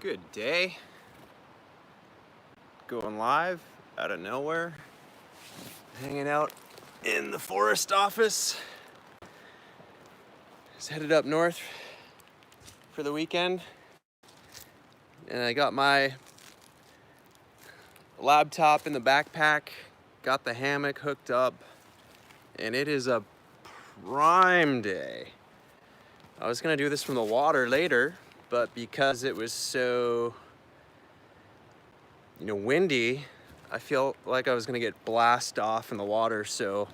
Good day. Going live out of nowhere. Hanging out in the forest office. Just headed up north for the weekend. And I got my laptop in the backpack, got the hammock hooked up, and it is a prime day. I was gonna do this from the water later, but because it was so windy, I feel like I was gonna get blasted off in the water. So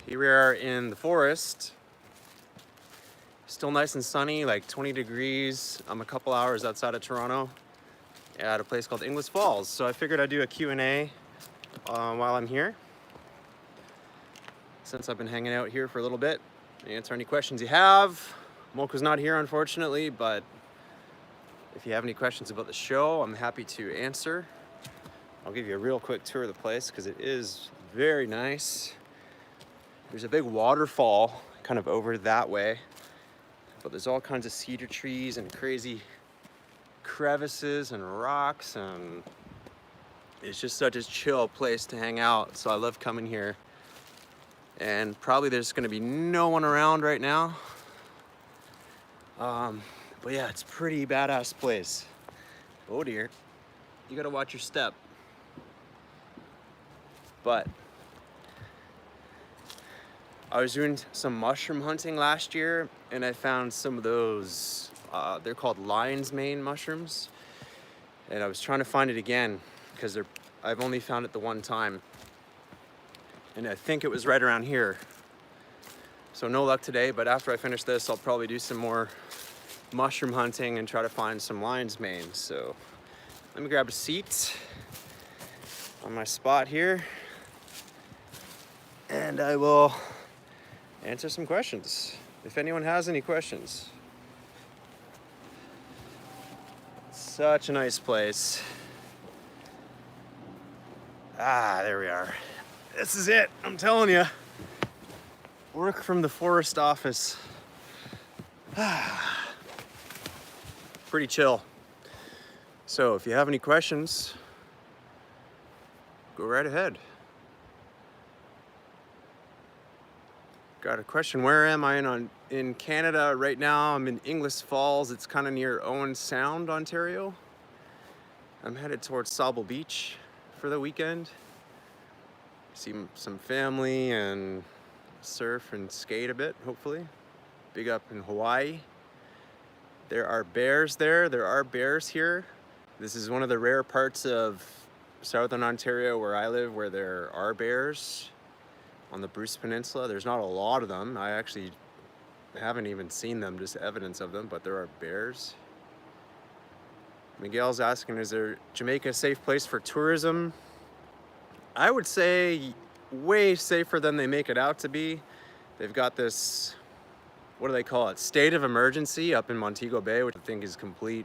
here we are in the forest, still nice and sunny, like 20 degrees. I'm a couple hours outside of Toronto at a place called Inglis Falls. So I figured I'd do a Q&A while I'm here, since I've been hanging out here for a little bit. Answer any questions you have. Mochel's not here, unfortunately, but if you have any questions about the show, I'm happy to answer. I'll give you a real quick tour of the place because it is very nice. There's a big waterfall kind of over that way, but there's all kinds of cedar trees and crazy crevices and rocks, and it's just such a chill place to hang out. So I love coming here. And probably there's gonna be no one around right now. But yeah, it's a pretty badass place. Oh dear, you gotta watch your step. But I was doing some mushroom hunting last year, and I found some of those, they're called lion's mane mushrooms. And I was trying to find it again because I've only found it the one time. And I think it was right around here. So no luck today, but after I finish this, I'll probably do some more mushroom hunting and try to find some lion's mane. So let me grab a seat on my spot here, and I will answer some questions if anyone has any questions. Such a nice place. There we are. This is it, I'm telling you. Work from the forest office. Pretty chill. So if you have any questions, go right ahead. Got a question. Where am I in Canada right now? I'm in Inglis Falls. It's kind of near Owen Sound, Ontario. I'm headed towards Sable Beach for the weekend. See some family and surf and skate a bit, hopefully. Big up in Hawaii. There are bears there. There are bears here. This is one of the rare parts of southern Ontario where I live where there are bears on the Bruce Peninsula. There's not a lot of them. I actually haven't even seen them, just evidence of them, but there are bears. Miguel's asking, is Jamaica a safe place for tourism? I would say way safer than they make it out to be. They've got this, what do they call it? State of emergency up in Montego Bay, which I think is complete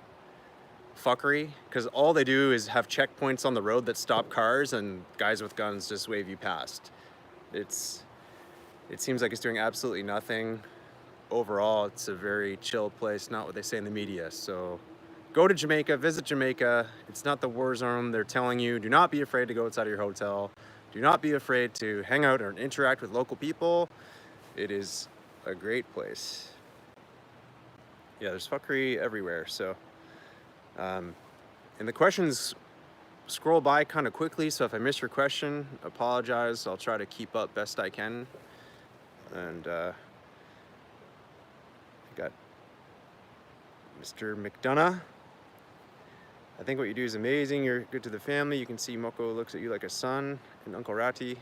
fuckery, because all they do is have checkpoints on the road that stop cars and guys with guns just wave you past. It seems like it's doing absolutely nothing. Overall, it's a very chill place, not what they say in the media. So go to Jamaica, visit Jamaica. It's not the war zone they're telling you. Do not be afraid to go outside of your hotel. Do not be afraid to hang out or interact with local people. It is a great place. Yeah, there's fuckery everywhere. So, and the questions scroll by kind of quickly. So if I miss your question, apologize. I'll try to keep up best I can. And got Mr. McDonough. I think what you do is amazing. You're good to the family. You can see Mochel looks at you like a son, and Uncle Ratty.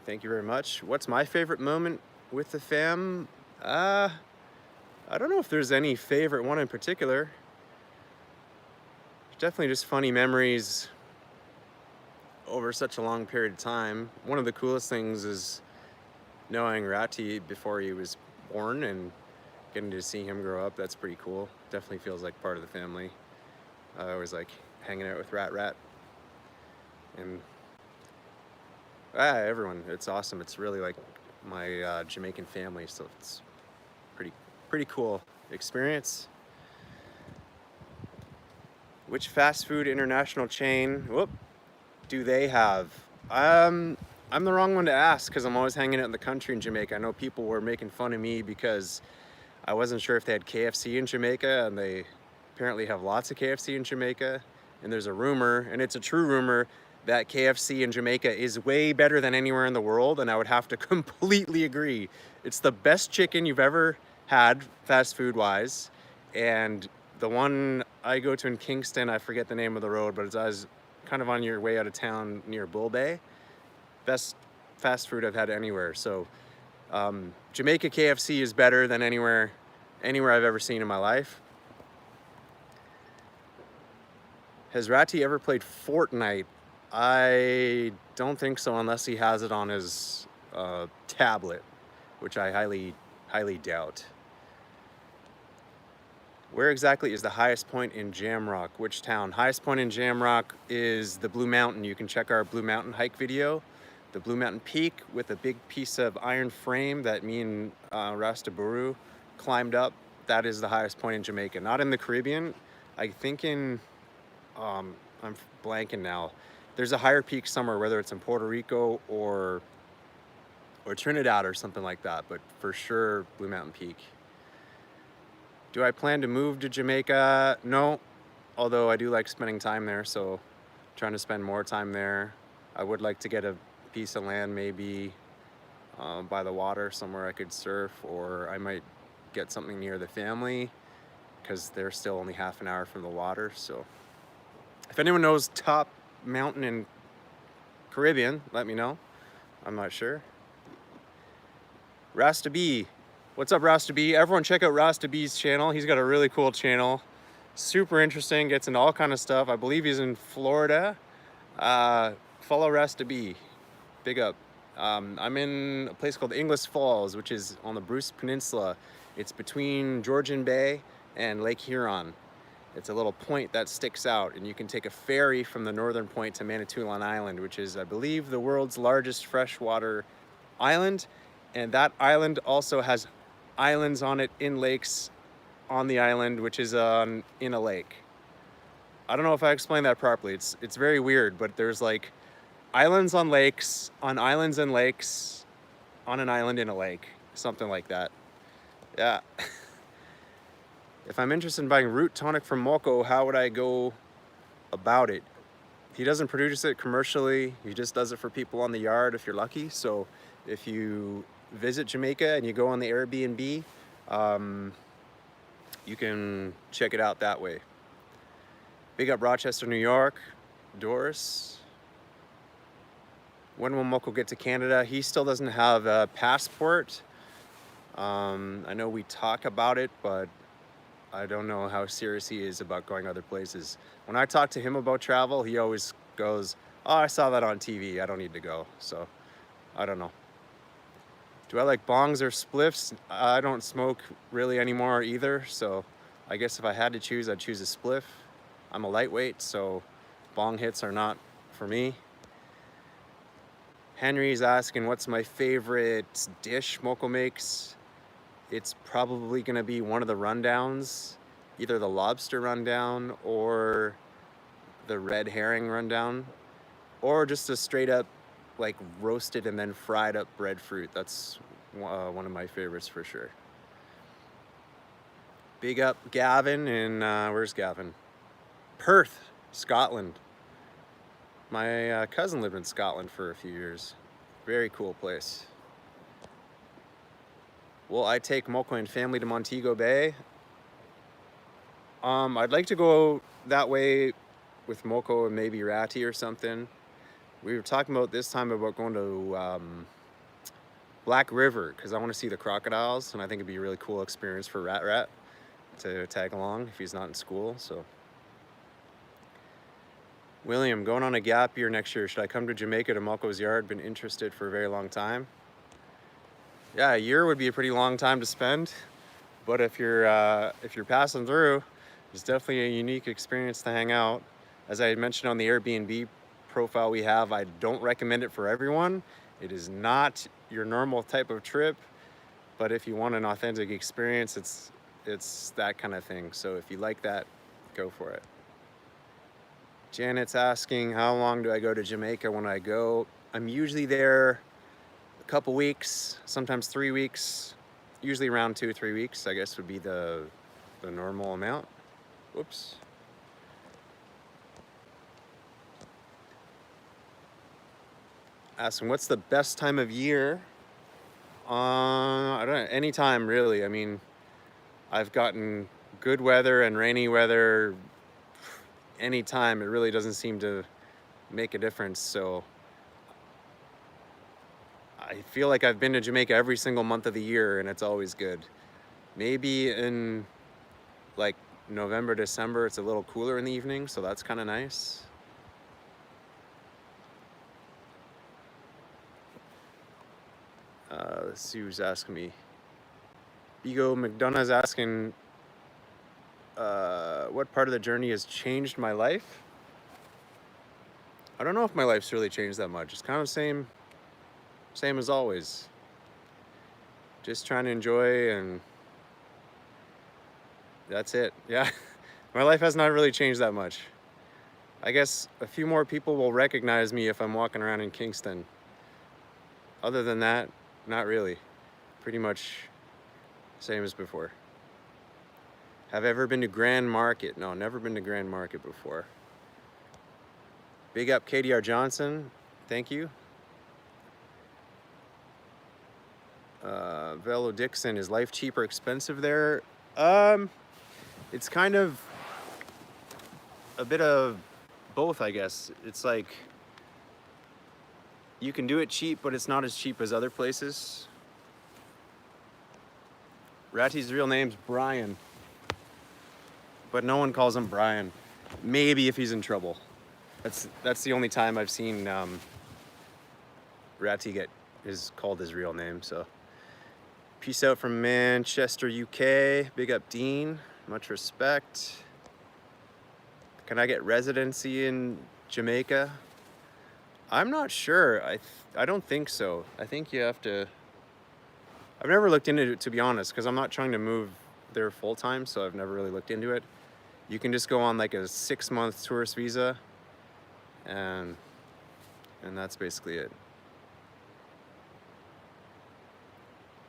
Thank you very much. What's my favorite moment with the fam? I don't know if there's any favorite one in particular. Definitely just funny memories over such a long period of time. One of the coolest things is knowing Ratty before he was born and getting to see him grow up. That's pretty cool. Definitely feels like part of the family. I always like hanging out with Rat. And everyone, it's awesome. It's really like my Jamaican family, so it's pretty cool experience. Which fast food international chain, do they have? Um, I'm the wrong one to ask because I'm always hanging out in the country in Jamaica. I know people were making fun of me because I wasn't sure if they had KFC in Jamaica, and they apparently have lots of KFC in Jamaica. And there's a rumor, and it's a true rumor, that KFC in Jamaica is way better than anywhere in the world, and I would have to completely agree. It's the best chicken you've ever had, fast food wise, and the one I go to in Kingston, I forget the name of the road, but it's kind of on your way out of town near Bull Bay. Best fast food I've had anywhere. So Jamaica KFC is better than anywhere I've ever seen in my life. Has Ratty ever played Fortnite? I don't think so, unless he has it on his tablet, which I highly doubt. Where exactly is the highest point in Jamrock? Which town? Highest point in Jamrock is the Blue Mountain. You can check our Blue Mountain hike video. The Blue Mountain Peak with a big piece of iron frame that me and Rastaburu climbed up. That is the highest point in Jamaica. Not in the Caribbean. I think in, I'm blanking now. There's a higher peak somewhere, whether it's in Puerto Rico or Trinidad or something like that. But for sure, Blue Mountain Peak. Do I plan to move to Jamaica? No, although I do like spending time there, so trying to spend more time there. I would like to get a piece of land maybe by the water somewhere I could surf, or I might get something near the family because they're still only half an hour from the water. So if anyone knows top mountain in Caribbean, let me know. I'm not sure. Rasta B. What's up, Rasta B? Everyone check out Rasta B's channel. He's got a really cool channel. Super interesting, gets into all kind of stuff. I believe he's in Florida. Follow Rasta B. Big up. I'm in a place called Inglis Falls, which is on the Bruce Peninsula. It's between Georgian Bay and Lake Huron. It's a little point that sticks out, and you can take a ferry from the northern point to Manitoulin Island, which is, I believe, the world's largest freshwater island. And that island also has islands on it in lakes on the island, which is in a lake. I don't know if I explained that properly. It's very weird, but there's like islands on lakes, on islands and lakes, on an island in a lake, something like that. Yeah. If I'm interested in buying root tonic from Mochel, how would I go about it? He doesn't produce it commercially. He just does it for people on the yard if you're lucky. So if you visit Jamaica and you go on the Airbnb, you can check it out that way. Big up Rochester, New York. Doris. When will Mochel get to Canada? He still doesn't have a passport. I know we talk about it, but I don't know how serious he is about going other places. When I talk to him about travel, he always goes, "Oh, I saw that on TV. I don't need to go." So, I don't know. Do I like bongs or spliffs? I don't smoke really anymore either, so I guess if I had to choose, I'd choose a spliff. I'm a lightweight, so bong hits are not for me. Henry's asking, what's my favorite dish Mochel makes? It's probably gonna be one of the rundowns, either the lobster rundown or the red herring rundown, or just a straight up like roasted and then fried up breadfruit. That's one of my favorites for sure. Big up Gavin in, where's Gavin? Perth, Scotland. My cousin lived in Scotland for a few years. Very cool place. Will I take Mochel and family to Montego Bay? I'd like to go that way with Mochel and maybe Ratty or something. We were talking about this time about going to Black River because I want to see the crocodiles, and I think it'd be a really cool experience for Rat to tag along if he's not in school. So, William, going on a gap year next year. Should I come to Jamaica to Mochel's yard? Been interested for a very long time. Yeah, a year would be a pretty long time to spend, but if you're passing through, it's definitely a unique experience to hang out. As I mentioned on the Airbnb profile we have, I don't recommend it for everyone. It is not your normal type of trip, but if you want an authentic experience, it's that kind of thing. So if you like that, go for it. Janet's asking, how long do I go to Jamaica when I go? I'm usually there a couple weeks, sometimes 3 weeks, usually around 2-3 weeks, I guess would be the normal amount. Whoops. Asking, what's the best time of year? I don't know, any time really. I mean, I've gotten good weather and rainy weather anytime. It really doesn't seem to make a difference. So I feel like I've been to Jamaica every single month of the year and it's always good. Maybe in like November, December, it's a little cooler in the evening, so that's kind of nice. Let's see who's asking me. Bigo McDonough's asking, what part of the journey has changed my life? I don't know if my life's really changed that much. It's kind of the same as always. Just trying to enjoy, and that's it. Yeah, my life has not really changed that much. I guess a few more people will recognize me if I'm walking around in Kingston. Other than that, not really. Pretty much same as before. Have I ever been to Grand Market? No, never been to Grand Market before. Big up KDR Johnson. Thank you. Velo Dixon, is life cheap or expensive there? It's kind of a bit of both, I guess. It's like you can do it cheap, but it's not as cheap as other places. Ratty's real name's Brian, but no one calls him Brian. Maybe if he's in trouble. That's the only time I've seen Ratty called his real name. So peace out from Manchester, UK. Big up Dean. Much respect. Can I get residency in Jamaica? I'm not sure. I don't think so. I think you have to. I've never looked into it, to be honest, because I'm not trying to move there full time, so I've never really looked into it. You can just go on like a 6-month tourist visa, and that's basically it.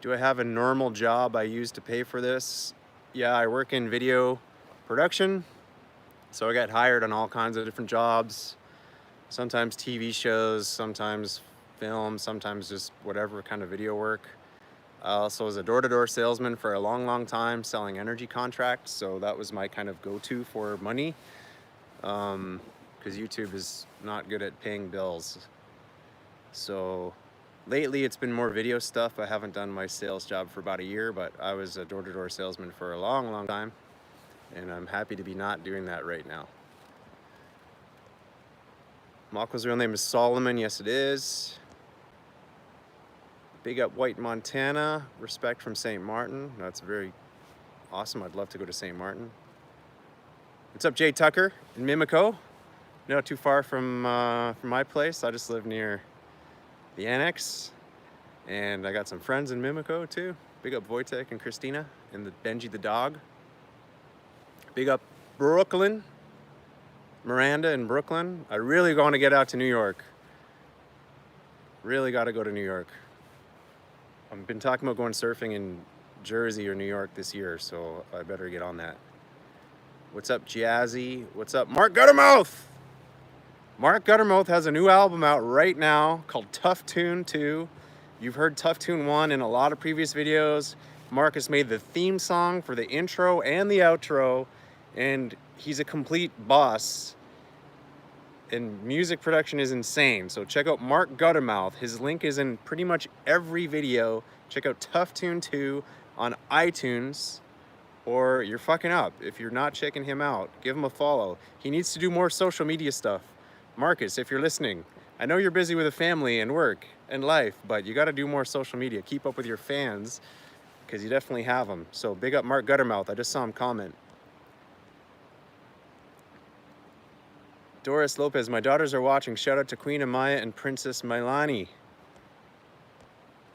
Do I have a normal job I use to pay for this? Yeah, I work in video production, so I got hired on all kinds of different jobs. Sometimes TV shows, sometimes film, sometimes just whatever kind of video work. I also was a door-to-door salesman for a long time, selling energy contracts, so that was my kind of go-to for money, because YouTube is not good at paying bills. So lately it's been more video stuff. I haven't done my sales job for about a year, but I was a door-to-door salesman for a long time, and I'm happy to be not doing that right now. Mochel's real name is Solomon. Yes, it is. Big up White, Montana. Respect from St. Martin. That's very awesome. I'd love to go to St. Martin. What's up, Jay Tucker in Mimico? Not too far from my place. I just live near the annex, and I got some friends in Mimico too. Big up Wojtek and Christina and the Benji the dog. Big up Brooklyn, Miranda in Brooklyn. I really want to get out to New York. Really got to go to New York. I've been talking about going surfing in Jersey or New York this year, so I better get on that. What's up, Jazzy? What's up, Mark Guttermouth? Mark Guttermouth has a new album out right now called Tough Tune 2. You've heard Tough Tune 1 in a lot of previous videos. Mark has made the theme song for the intro and the outro, and he's a complete boss. And music production is insane. So check out Mark Guttermouth. His link is in pretty much every video. Check out Tough Tune 2 on iTunes, or you're fucking up. If you're not checking him out, give him a follow. He needs to do more social media stuff. Marcus, if you're listening, I know you're busy with a family and work and life, but you got to do more social media. Keep up with your fans, because you definitely have them. So big up Mark Guttermouth. I just saw him comment. Doris Lopez, my daughters are watching. Shout out to Queen Amaya and Princess Milani.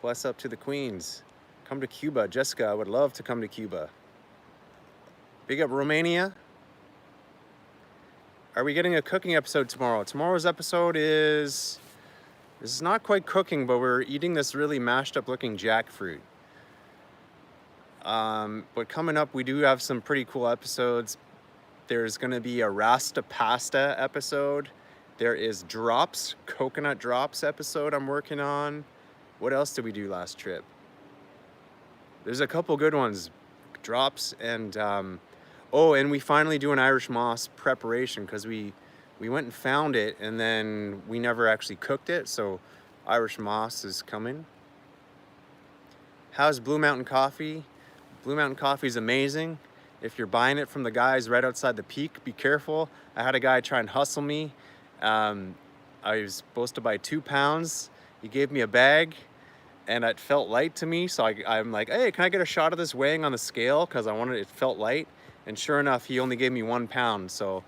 Bless up to the queens. Come to Cuba. Jessica, I would love to come to Cuba. Big up Romania. Are we getting a cooking episode tomorrow? Tomorrow's episode is not quite cooking, but we're eating this really mashed up looking jackfruit. But coming up, we do have some pretty cool episodes. There's going to be a Rasta Pasta episode. There is Drops, Coconut Drops episode I'm working on. What else did we do last trip? There's a couple good ones. Drops and, and we finally do an Irish moss preparation because we went and found it and then we never actually cooked it. So Irish moss is coming. How's Blue Mountain Coffee? Blue Mountain Coffee is amazing. If you're buying it from the guys right outside the Peak, be careful. I had a guy try and hustle me. I was supposed to buy 2 pounds. He gave me a bag and it felt light to me. So I'm like, hey, can I get a shot of this weighing on the scale? Because it felt light. And sure enough, he only gave me 1 pound. So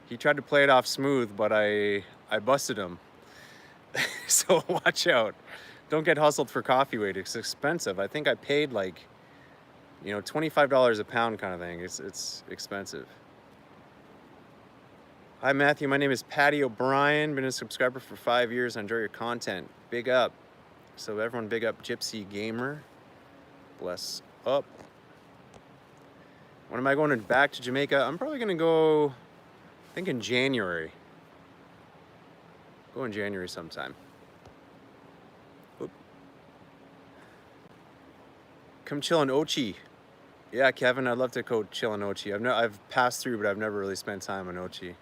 he tried to play it off smooth, but I busted him. So watch out. Don't get hustled for coffee weight. It's expensive. I think I paid like, $25 a pound kind of thing. It's expensive. Hi Matthew, my name is Patty O'Brien. Been a subscriber for 5 years. I enjoy your content. Big up. So everyone big up Gypsy Gamer. Bless up. When am I going back to Jamaica? I'm probably gonna go, I think in January. Go in January sometime. Oop. Come chill in Ochi. Yeah, Kevin, I'd love to go chill in Ochi. I've passed through, but I've never really spent time in Ochi.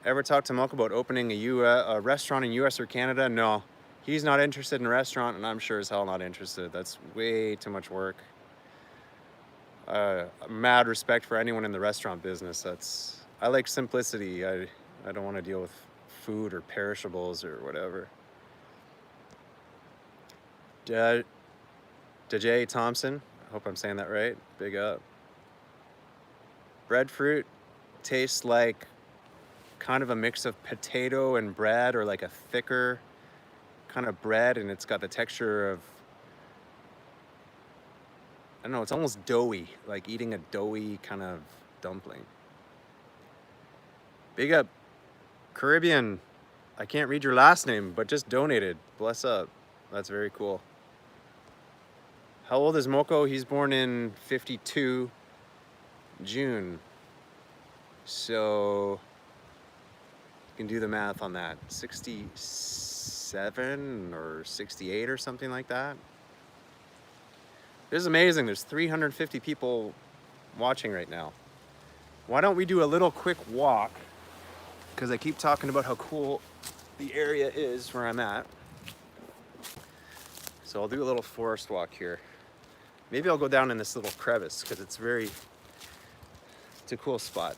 Ever talked to Mochel about opening a restaurant in US or Canada? No. He's not interested in a restaurant, and I'm sure as hell not interested. That's way too much work. Mad respect for anyone in the restaurant business. I like simplicity. I don't want to deal with food or perishables or whatever. DJ Thompson, I hope I'm saying that right. Big up. Breadfruit tastes like kind of a mix of potato and bread, or like a thicker kind of bread, and it's got the texture of, I don't know, it's almost doughy, like eating a doughy kind of dumpling. Big up Caribbean. I can't read your last name, but just donated. Bless up. That's very cool. How old is Mochel? He's born in 52, June. So you can do the math on that. 67 or 68 or something like that. This is amazing. There's 350 people watching right now. Why don't we do a little quick walk? Because I keep talking about how cool the area is where I'm at. So I'll do a little forest walk here. Maybe I'll go down in this little crevice because it's a cool spot.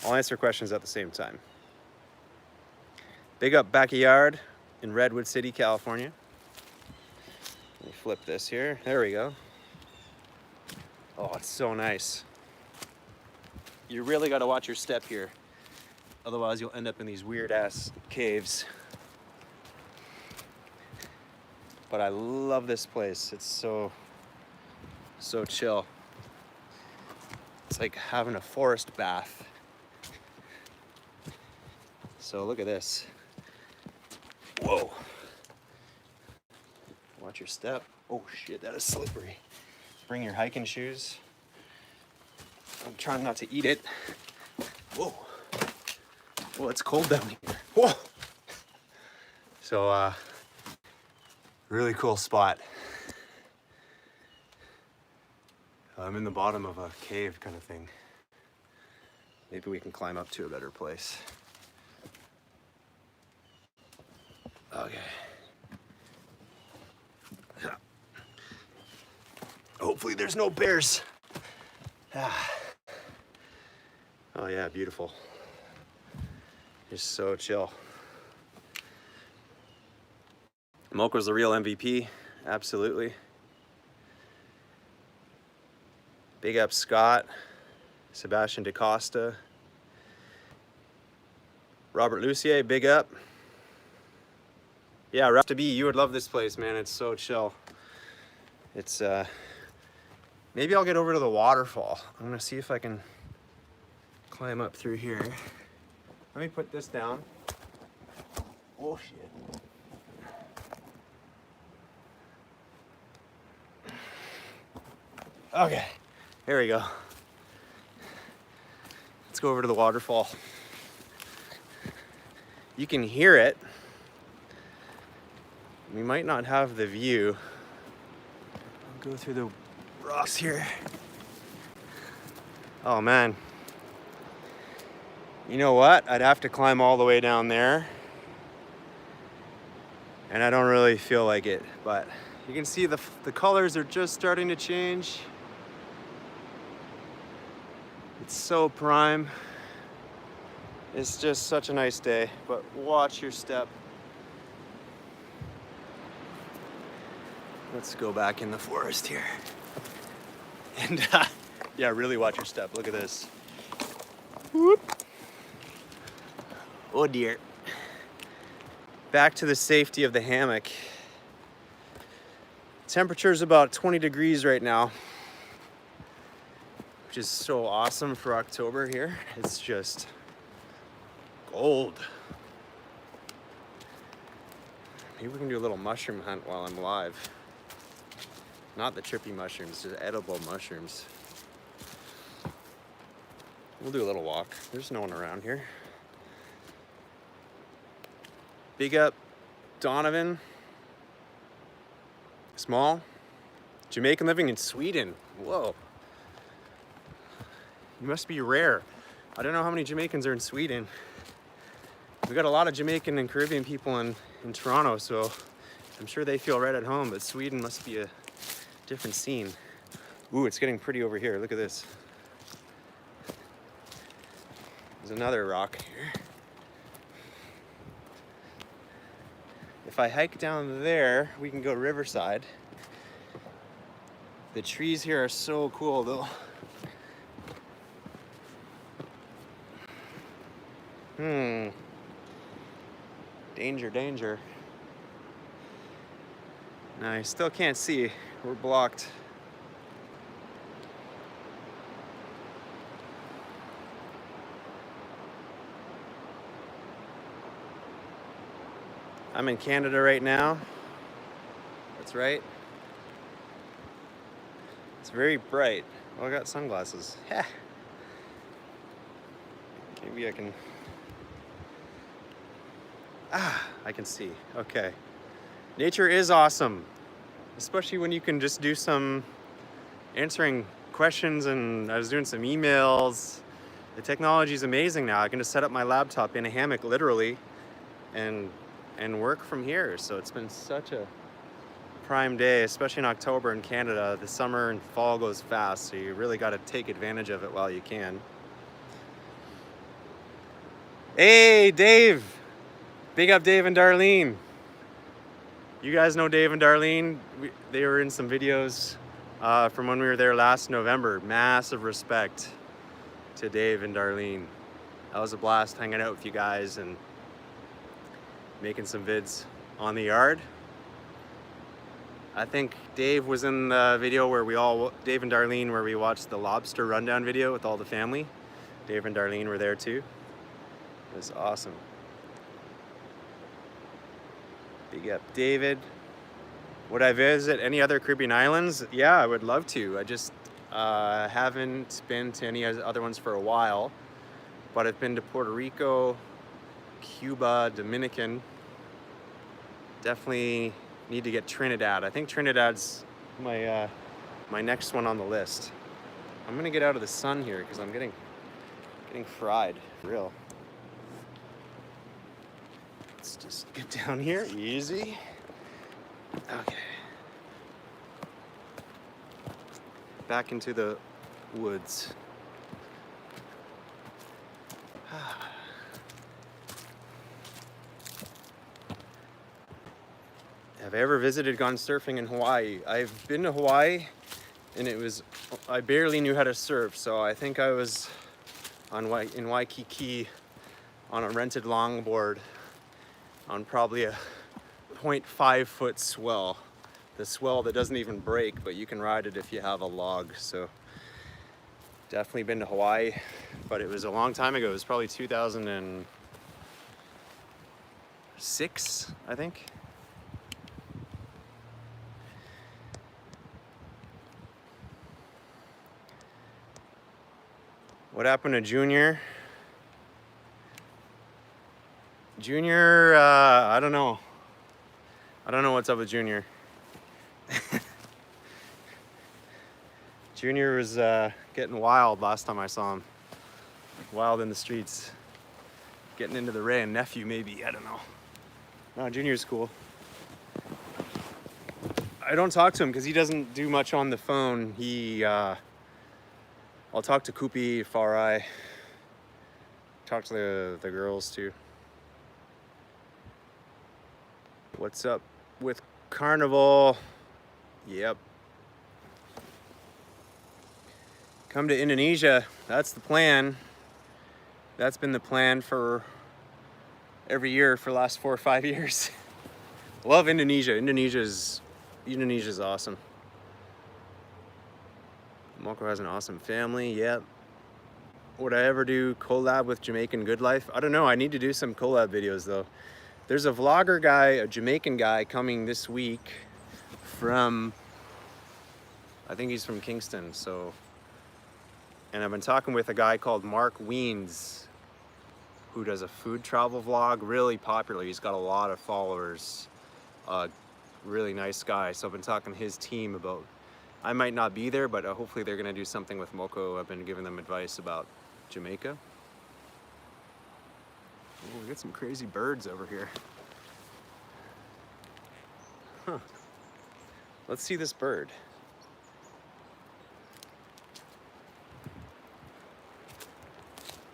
I'll answer questions at the same time. Big up Backyard in Redwood City, California. Let me flip this here. There we go. Oh, it's so nice. You really got to watch your step here. Otherwise, you'll end up in these weird ass caves. But I love this place. It's so chill. It's like having a forest bath. So look at this. Whoa. Watch your step. Oh shit, that is slippery. Bring your hiking shoes. I'm trying not to eat it. Whoa. Well, it's cold down here. Whoa. So, really cool spot. I'm in the bottom of a cave kind of thing. Maybe we can climb up to a better place. Okay. Hopefully there's no bears. Oh yeah, beautiful. Just so chill. Mochel's the real MVP, absolutely. Big up Scott, Sebastian DaCosta, Robert Lucier, big up. Yeah, Rasta B, you would love this place, man. It's so chill. It's, maybe I'll get over to the waterfall. I'm gonna see if I can climb up through here. Let me put this down. Oh shit. Okay, here we go. Let's go over to the waterfall. You can hear it. We might not have the view. I'll go through the rocks here. Oh man. You know what? I'd have to climb all the way down there. And I don't really feel like it, but you can see the colors are just starting to change. It's so prime. It's just such a nice day, but watch your step. Let's go back in the forest here. And yeah, really watch your step. Look at this. Whoop. Oh dear. Back to the safety of the hammock. Temperature's about 20 degrees right now, which is so awesome for October here. It's just gold. Maybe we can do a little mushroom hunt while I'm live. Not the trippy mushrooms, just edible mushrooms. We'll do a little walk. There's no one around here. Big up Donovan. Small. Jamaican living in Sweden. Whoa. You must be rare. I don't know how many Jamaicans are in Sweden. We got a lot of Jamaican and Caribbean people in Toronto, so I'm sure they feel right at home, but Sweden must be a different scene. Ooh, it's getting pretty over here. Look at this. There's another rock here. If I hike down there, we can go riverside. The trees here are so cool though. Danger, danger. No, I still can't see. We're blocked. I'm in Canada right now. That's right. It's very bright. Oh, I got sunglasses. Yeah. Maybe I can... I can see. Okay. Nature is awesome. Especially when you can just do some answering questions, and I was doing some emails. The technology is amazing now. I can just set up my laptop in a hammock, literally, and work from here. So it's been such a prime day, especially in October in Canada. The summer and fall goes fast, so you really got to take advantage of it while you can. Hey, Dave! Big up Dave and Darlene. You guys know Dave and Darlene. They were in some videos from when we were there last November. Massive respect to Dave and Darlene. That was a blast hanging out with you guys and making some vids on the yard. I think Dave was in the video where Dave and Darlene, where we watched the lobster rundown video with all the family. Dave and Darlene were there too. It was awesome. Big up David. Would I visit any other Caribbean islands? Yeah, I would love to. I just haven't been to any other ones for a while, but I've been to Puerto Rico, Cuba, Dominican. Definitely need to get Trinidad. I think Trinidad's my next one on the list. I'm gonna get out of the sun here because I'm getting fried, for real. Let's just get down here, easy. Okay. Back into the woods. Have I ever gone surfing in Hawaii? I've been to Hawaii, and I barely knew how to surf, so I think I was in Waikiki on a rented longboard on probably a 0.5 foot swell. The swell that doesn't even break, but you can ride it if you have a log. So Definitely been to Hawaii, but it was a long time ago. It was probably 2006, I think. What happened to Junior? Junior, I don't know. I don't know what's up with Junior. Junior was getting wild last time I saw him. Wild in the streets. Getting into the Ray and nephew, maybe. I don't know. No, Junior's cool. I don't talk to him because he doesn't do much on the phone. I'll talk to Koopy, Farai. Talk to the girls too. What's up with Carnival? Yep. Come to Indonesia. That's the plan. That's been the plan for every year for the last 4 or 5 years. Love Indonesia. Indonesia's awesome. Mochel has an awesome family. Yep. Would I ever do collab with Jamaican Good Life? I don't know. I need to do some collab videos though. There's a vlogger guy, a Jamaican guy, coming this week from, I think he's from Kingston, so. And I've been talking with a guy called Mark Weens, who does a food travel vlog, really popular. He's got a lot of followers, really nice guy. So I've been talking to his team about, I might not be there, but hopefully they're gonna do something with Mochel. I've been giving them advice about Jamaica. Oh, we got some crazy birds over here. Huh. Let's see this bird.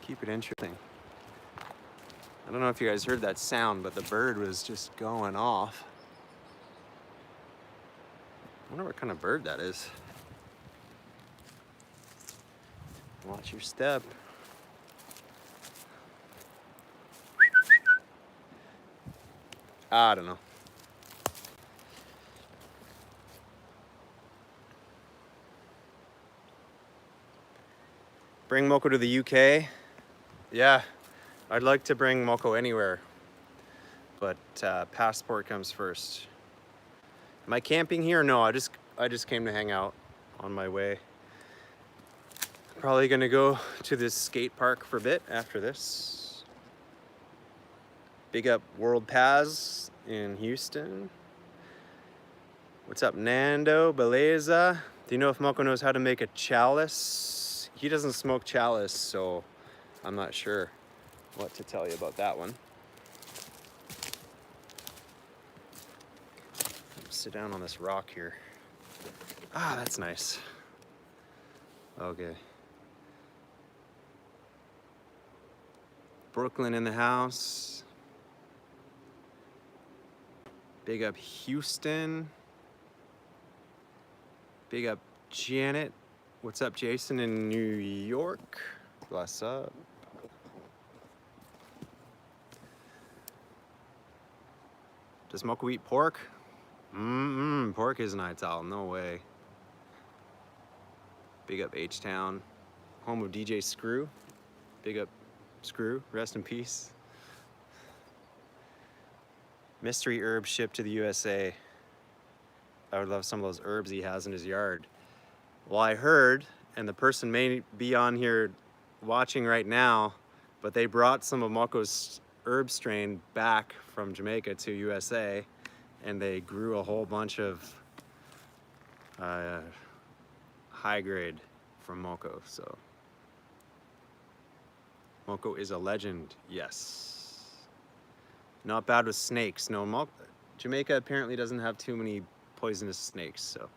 Keep it interesting. I don't know if you guys heard that sound, but the bird was just going off. I wonder what kind of bird that is. Watch your step. I don't know. Bring Mochel to the UK. Yeah, I'd like to bring Mochel anywhere, but passport comes first. Am I camping here? No, I just came to hang out on my way. Probably gonna go to this skate park for a bit after this. Big up World Paz in Houston. What's up, Nando? Beleza? Do you know if Mochel knows how to make a chalice? He doesn't smoke chalice, so I'm not sure what to tell you about that one. Sit down on this rock here. Ah, that's nice. Okay. Brooklyn in the house. Big up Houston. Big up Janet. What's up, Jason in New York? What's up? Does Mochel eat pork? Pork is Untitled, no way. Big up H-Town. Home of DJ Screw. Big up Screw, rest in peace. Mystery herb shipped to the USA. I would love some of those herbs he has in his yard. Well, I heard, and the person may be on here watching right now, but they brought some of Mochel's herb strain back from Jamaica to USA, and they grew a whole bunch of high grade from Mochel. So Mochel is a legend, yes. Not bad with snakes. No, Jamaica apparently doesn't have too many poisonous snakes, so.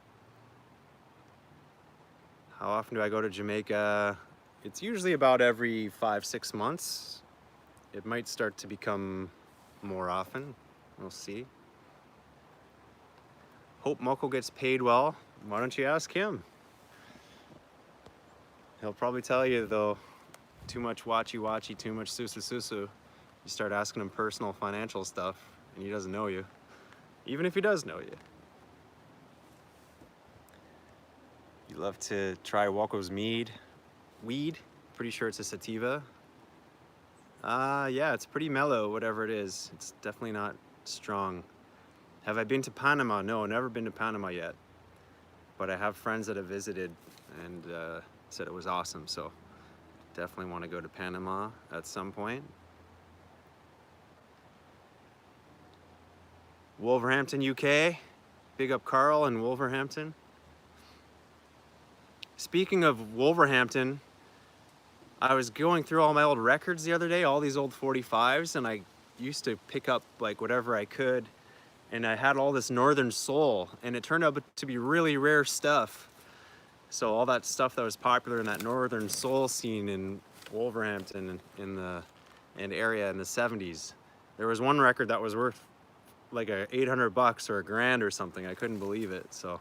How often do I go to Jamaica? It's usually about every 5-6 months. It might start to become more often. We'll see. Hope Mochel gets paid well. Why don't you ask him? He'll probably tell you though, too much watchy-watchy, too much susu-susu. You start asking him personal financial stuff and he doesn't know you. Even if he does know you. You love to try Walko's mead. weed. Pretty sure it's a sativa. Yeah, it's pretty mellow, whatever it is. It's definitely not strong. Have I been to Panama? No, never been to Panama yet. But I have friends that have visited and said it was awesome. So definitely want to go to Panama at some point. Wolverhampton, UK. Big up Carl in Wolverhampton. Speaking of Wolverhampton, I was going through all my old records the other day, all these old 45s, and I used to pick up like whatever I could, and I had all this Northern Soul, and it turned out to be really rare stuff. So all that stuff that was popular in that Northern Soul scene in Wolverhampton in the area in the 70s, there was one record that was worth like $800 or $1,000 or something. I couldn't believe it. So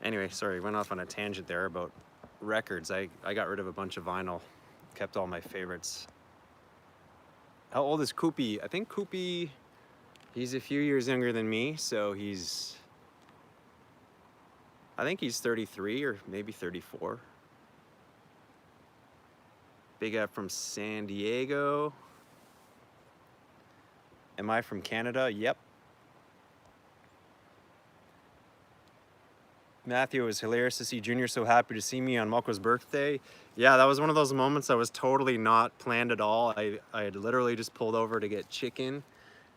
anyway, sorry, went off on a tangent there about records. I got rid of a bunch of vinyl, kept all my favorites. How old is Koopy? I think Koopy, he's a few years younger than me, so I think he's 33 or maybe 34. Big up from San Diego. Am I from Canada? Yep. Matthew, it was hilarious to see Junior so happy to see me on Mochel's birthday. Yeah, that was one of those moments that was totally not planned at all. I had literally just pulled over to get chicken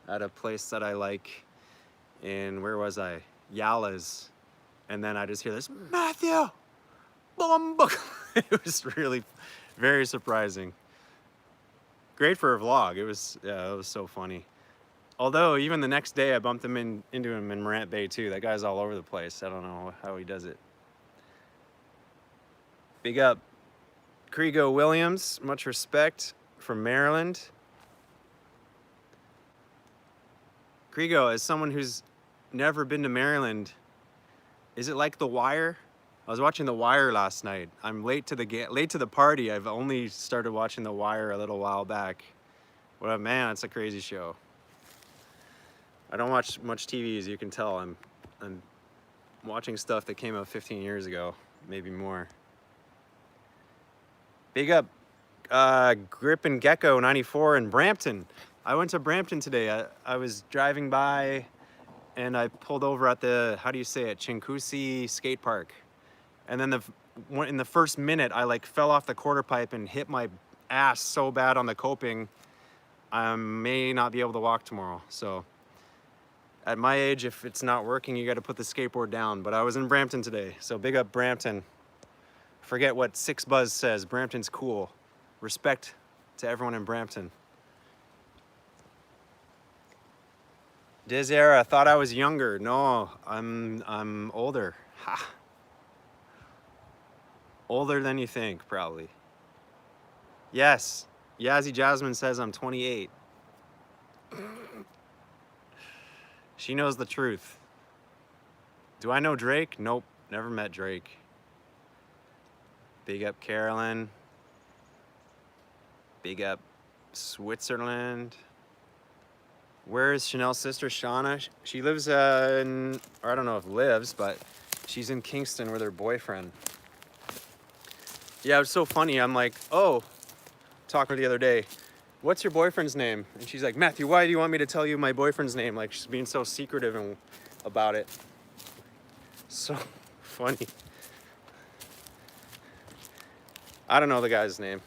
at a place that I like in, where was I? Yala's. And then I just hear this, Matthew! Boom! It was really very surprising. Great for a vlog. It was so funny. Although even the next day I bumped into him in Morant Bay too. That guy's all over the place. I don't know how he does it. Big up Krigo Williams, much respect, from Maryland. Krigo, as someone who's never been to Maryland, is it like The Wire? I was watching The Wire last night. I'm late to the party. I've only started watching The Wire a little while back. Well, man, it's a crazy show. I don't watch much TV, as you can tell. I'm watching stuff that came out 15 years ago, maybe more. Big up Grip and Gecko 94 in Brampton. I went to Brampton today. I was driving by and I pulled over at the, how do you say it, Chincoosea skate park. And then in the first minute, I like fell off the quarter pipe and hit my ass so bad on the coping, I may not be able to walk tomorrow. So at my age, if it's not working, you got to put the skateboard down. But I was in Brampton today, so big up Brampton. Forget what Six Buzz says. Brampton's cool. Respect to everyone in Brampton. Dizera, thought I was younger. No, I'm older. Ha. Older than you think, probably. Yes, Yazzie Jasmine says I'm 28. She knows the truth. Do I know Drake? Nope, never met Drake. Big up Carolyn. Big up Switzerland. Where is Chanel's sister, Shauna? She lives in, or I don't know if lives, but she's in Kingston with her boyfriend. Yeah, it was so funny. I'm like, oh, talking to her the other day, what's your boyfriend's name? And she's like, Matthew, why do you want me to tell you my boyfriend's name? Like, she's being so secretive about it. So funny. I don't know the guy's name.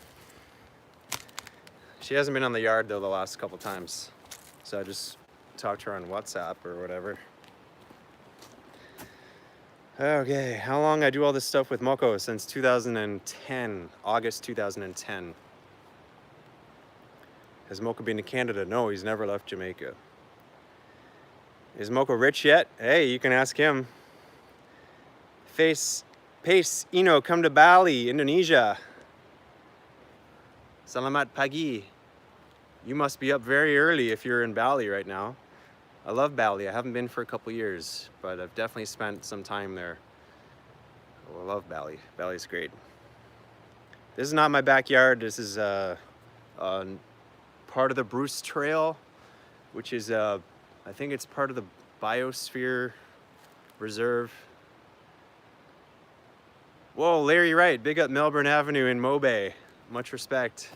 She hasn't been on the yard though the last couple times. So I just talked to her on WhatsApp or whatever. Okay, how long I do all this stuff with Mochel? Since 2010, August 2010. Has Mochel been to Canada? No, he's never left Jamaica. Is Mochel rich yet? Hey, you can ask him. Pace, come to Bali, Indonesia. Selamat pagi. You must be up very early if you're in Bali right now. I love Bali. I haven't been for a couple years, but I've definitely spent some time there. Oh, I love Bali. Bali's great. This is not my backyard. This is part of the Bruce Trail, which is, I think it's part of the Biosphere Reserve. Whoa, Larry Wright, big up Melbourne Avenue in Mobay. Much respect.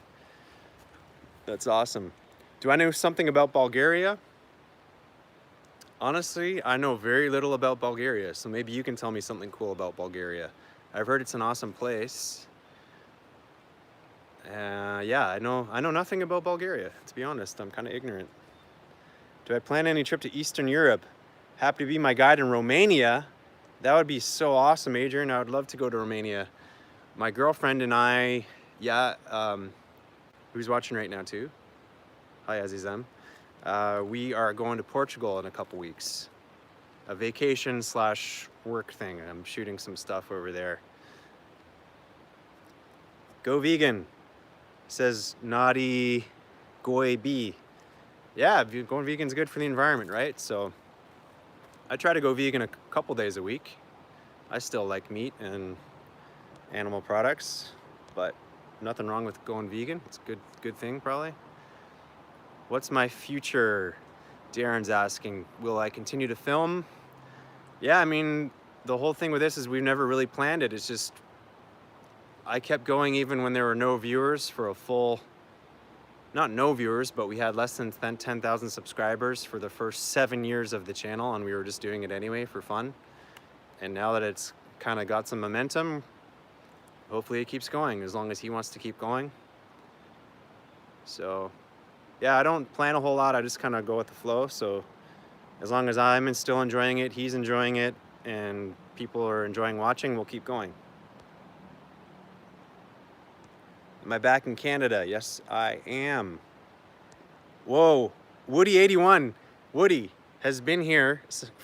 That's awesome. Do I know something about Bulgaria? Honestly, I know very little about Bulgaria, so maybe you can tell me something cool about Bulgaria. I've heard it's an awesome place. Yeah, I know nothing about Bulgaria, to be honest. I'm kind of ignorant. Do I plan any trip to Eastern Europe? Happy to be my guide in Romania. That would be so awesome, Adrian. I would love to go to Romania. My girlfriend and I, who's watching right now too. Hi, Azizem. We are going to Portugal in a couple weeks. A vacation / work thing. I'm shooting some stuff over there. Go vegan, says Naughty Goy B. Yeah, going vegan is good for the environment, right? So I try to go vegan a couple days a week. I still like meat and animal products, but nothing wrong with going vegan. It's a good thing, probably. What's my future? Darren's asking. Will I continue to film? Yeah, I mean, the whole thing with this is we've never really planned it. It's just, I kept going even when there were no viewers for a full, not no viewers, but we had less than 10,000 subscribers for the first 7 years of the channel, and we were just doing it anyway for fun. And now that it's kind of got some momentum, hopefully it keeps going as long as he wants to keep going. So yeah, I don't plan a whole lot. I just kind of go with the flow. So as long as I'm still enjoying it, he's enjoying it, and people are enjoying watching, we'll keep going. Am I back in Canada? Yes, I am. Whoa, Woody81. Woody has been here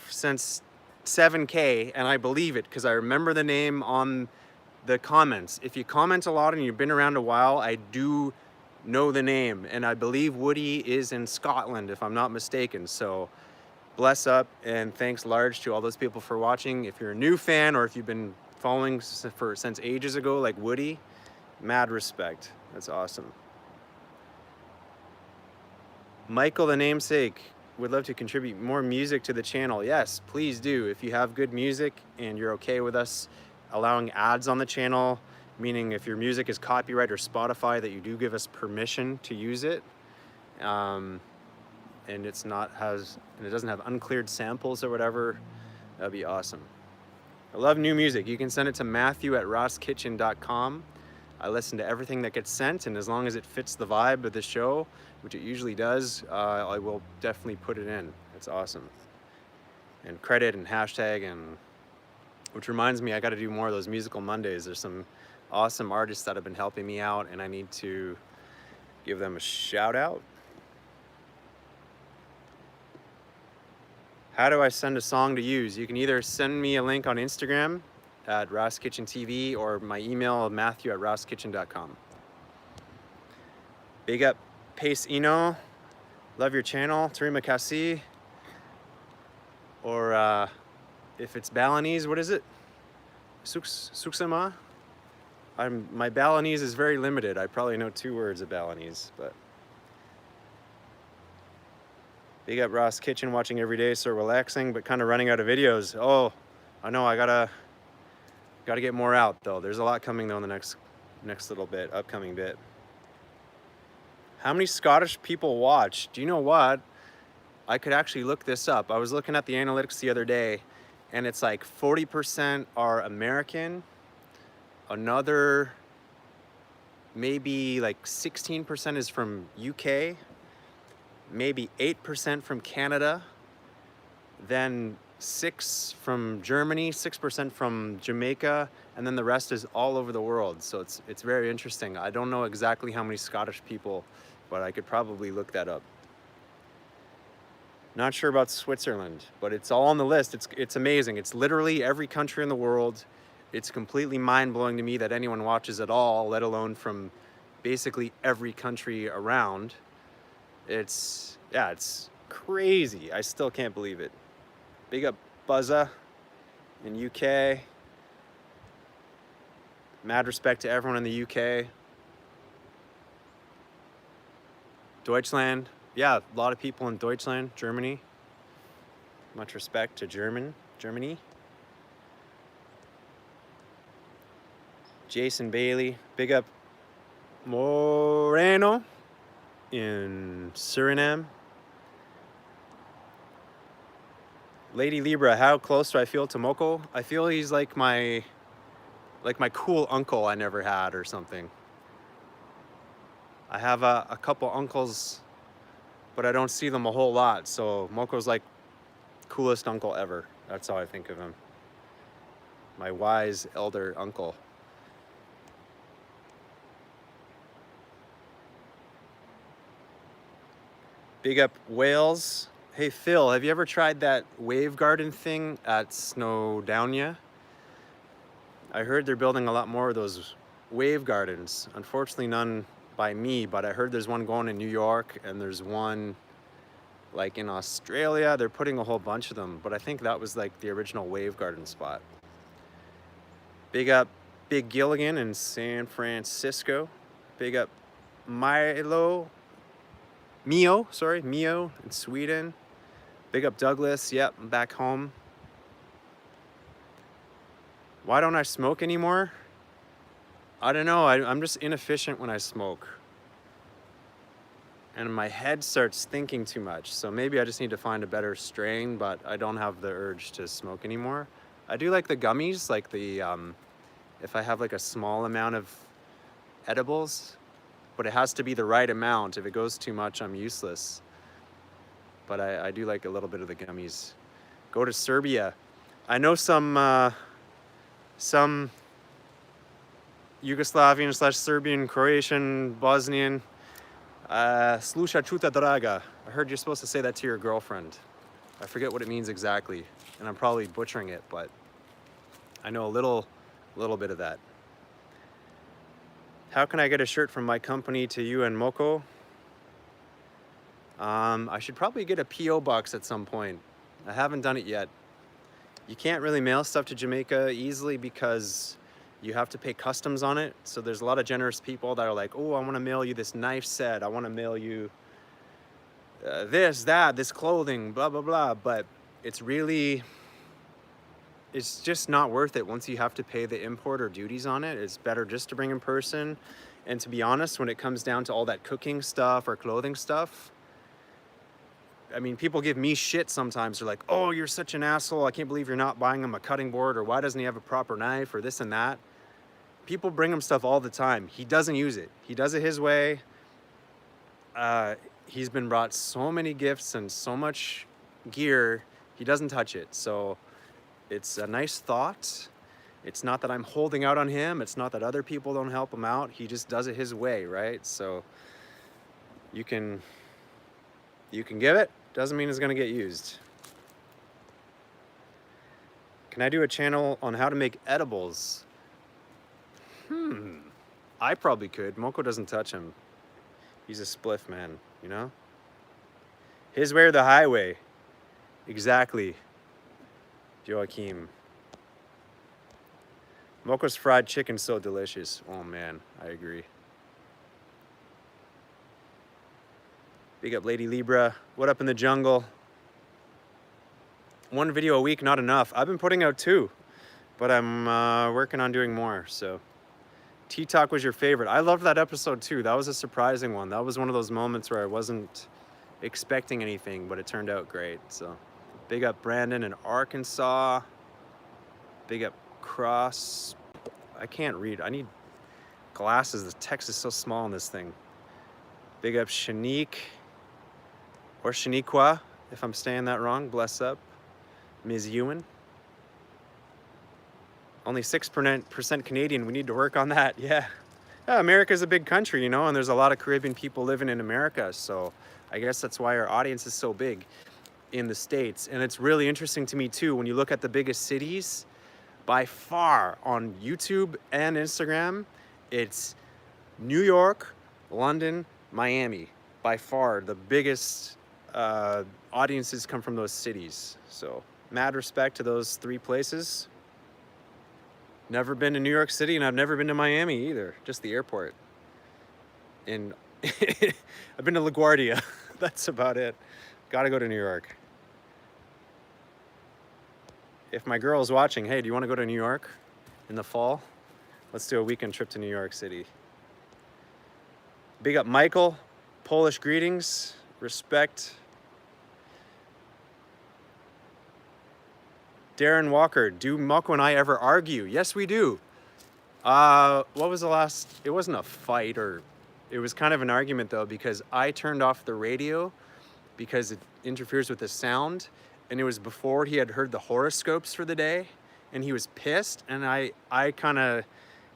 since 7K, and I believe it because I remember the name on the comments. If you comment a lot and you've been around a while, I do know the name, and I believe Woody is in Scotland, if I'm not mistaken. So bless up, and thanks large to all those people for watching. If you're a new fan or if you've been following since ages ago, like Woody, mad respect. That's awesome. Michael, the namesake, would love to contribute more music to the channel. Yes, please do. If you have good music and you're okay with us allowing ads on the channel, meaning if your music is copyright or Spotify, that you do give us permission to use it. And it doesn't have uncleared samples or whatever, that'd be awesome. I love new music. You can send it to matthew@rosskitchen.com. I listen to everything that gets sent, and as long as it fits the vibe of the show, which it usually does, I will definitely put it in. It's awesome. And credit and hashtag, and which reminds me, I got to do more of those musical Mondays. There's some awesome artists that have been helping me out, and I need to give them a shout out. How do I send a song to use? You can either send me a link on Instagram at rosskitchentv or my email, matthew@rosskitchen.com. Big up Pace Eno. Love your channel. Terima kasih. Or if it's Balinese, what is it? Suksema? My Balinese is very limited. I probably know 2 words of Balinese, but. Big up Ross Kitchen, watching every day, so relaxing, but kind of running out of videos. Oh, I know, I gotta get more out though. There's a lot coming though in the next little bit, upcoming bit. How many Scottish people watch? Do you know what? I could actually look this up. I was looking at the analytics the other day, and it's like 40% are American, another maybe like 16% is from UK, maybe 8% from Canada, then 6% from Germany, 6% from Jamaica, and then the rest is all over the world. So it's very interesting. I don't know exactly how many Scottish people, but I could probably look that up. Not sure about Switzerland, but it's all on the list. It's amazing. It's literally every country in the world. It's completely mind-blowing to me that anyone watches at all, let alone from basically every country around. It's crazy. I still can't believe it. Big up Buzza in UK. Mad respect to everyone in the UK. Deutschland. Yeah, a lot of people in Deutschland, Germany. Much respect to Germany. Jason Bailey. Big up Moreno in Suriname. Lady Libra, how close do I feel to Mochel? I feel he's like my cool uncle I never had or something. I have a couple uncles, but I don't see them a whole lot. So Mochel's like coolest uncle ever. That's how I think of him. My wise elder uncle. Big up Wales. Hey Phil, have you ever tried that wave garden thing at Snowdonia? I heard they're building a lot more of those wave gardens. Unfortunately, none by me, but I heard there's one going in New York and there's one like in Australia. They're putting a whole bunch of them, but I think that was like the original wave garden spot. Big up Big Gilligan in San Francisco. Big up Mio in Sweden. Big up Douglas, yep, I'm back home. Why don't I smoke anymore? I don't know, I'm just inefficient when I smoke. And my head starts thinking too much, so maybe I just need to find a better strain, but I don't have the urge to smoke anymore. I do like the gummies, like the, if I have like a small amount of edibles, but it has to be the right amount. If it goes too much, I'm useless. But I do like a little bit of the gummies. Go to Serbia. I know some Yugoslavian / Serbian, Croatian, Bosnian. Sluša čuta draga. I heard you're supposed to say that to your girlfriend. I forget what it means exactly, and I'm probably butchering it, but I know a little bit of that. How can I get a shirt from my company to You and Mochel? I should probably get a P.O. box at some point. I haven't done it yet. You can't really mail stuff to Jamaica easily because you have to pay customs on it. So there's a lot of generous people that are like, oh, I want to mail you this knife set. I want to mail you this clothing, blah, blah, blah. But it's just not worth it once you have to pay the import or duties on it. It's better just to bring in person. And to be honest, when it comes down to all that cooking stuff or clothing stuff, I mean, people give me shit sometimes. They're like, oh, you're such an asshole. I can't believe you're not buying him a cutting board, or why doesn't he have a proper knife, or this and that. People bring him stuff all the time. He doesn't use it. He does it his way. He's been brought so many gifts and so much gear, he doesn't touch it. So it's a nice thought. It's not that I'm holding out on him. It's not that other people don't help him out. He just does it his way, right? So you can give it. Doesn't mean it's gonna get used. Can I do a channel on how to make edibles? I probably could. Mochel doesn't touch him. He's a spliff man, you know? His way or the highway. Exactly. Joachim. Mochel's fried chicken's so delicious. Oh man, I agree. Big up Lady Libra. What up in the jungle? One video a week, not enough. I've been putting out 2, but I'm working on doing more, so. T-Talk was your favorite. I loved that episode too. That was a surprising one. That was one of those moments where I wasn't expecting anything, but it turned out great. So big up Brandon in Arkansas. Big up Cross. I can't read. I need glasses. The text is so small on this thing. Big up Shanique or Shaniqua, if I'm saying that wrong. Bless up. Ms. Ewan. Only 6% Canadian. We need to work on that. Yeah. America's a big country, you know, and there's a lot of Caribbean people living in America. So I guess that's why our audience is so big in the States. And it's really interesting to me too, when you look at the biggest cities, by far on YouTube and Instagram, it's New York, London, Miami. By far, the biggest audiences come from those cities. So mad respect to those 3 places. Never been to New York City, and I've never been to Miami either, just the airport. And I've been to LaGuardia. That's about it. Gotta go to New York. If my girl's watching, hey, do you want to go to New York in the fall? Let's do a weekend trip to New York City. Big up Michael, Polish greetings, respect. Darren Walker, do Mochel and I ever argue? Yes, we do. What was the last? It wasn't a fight, or it was kind of an argument though, because I turned off the radio because it interferes with the sound, and it was before he had heard the horoscopes for the day, and he was pissed, and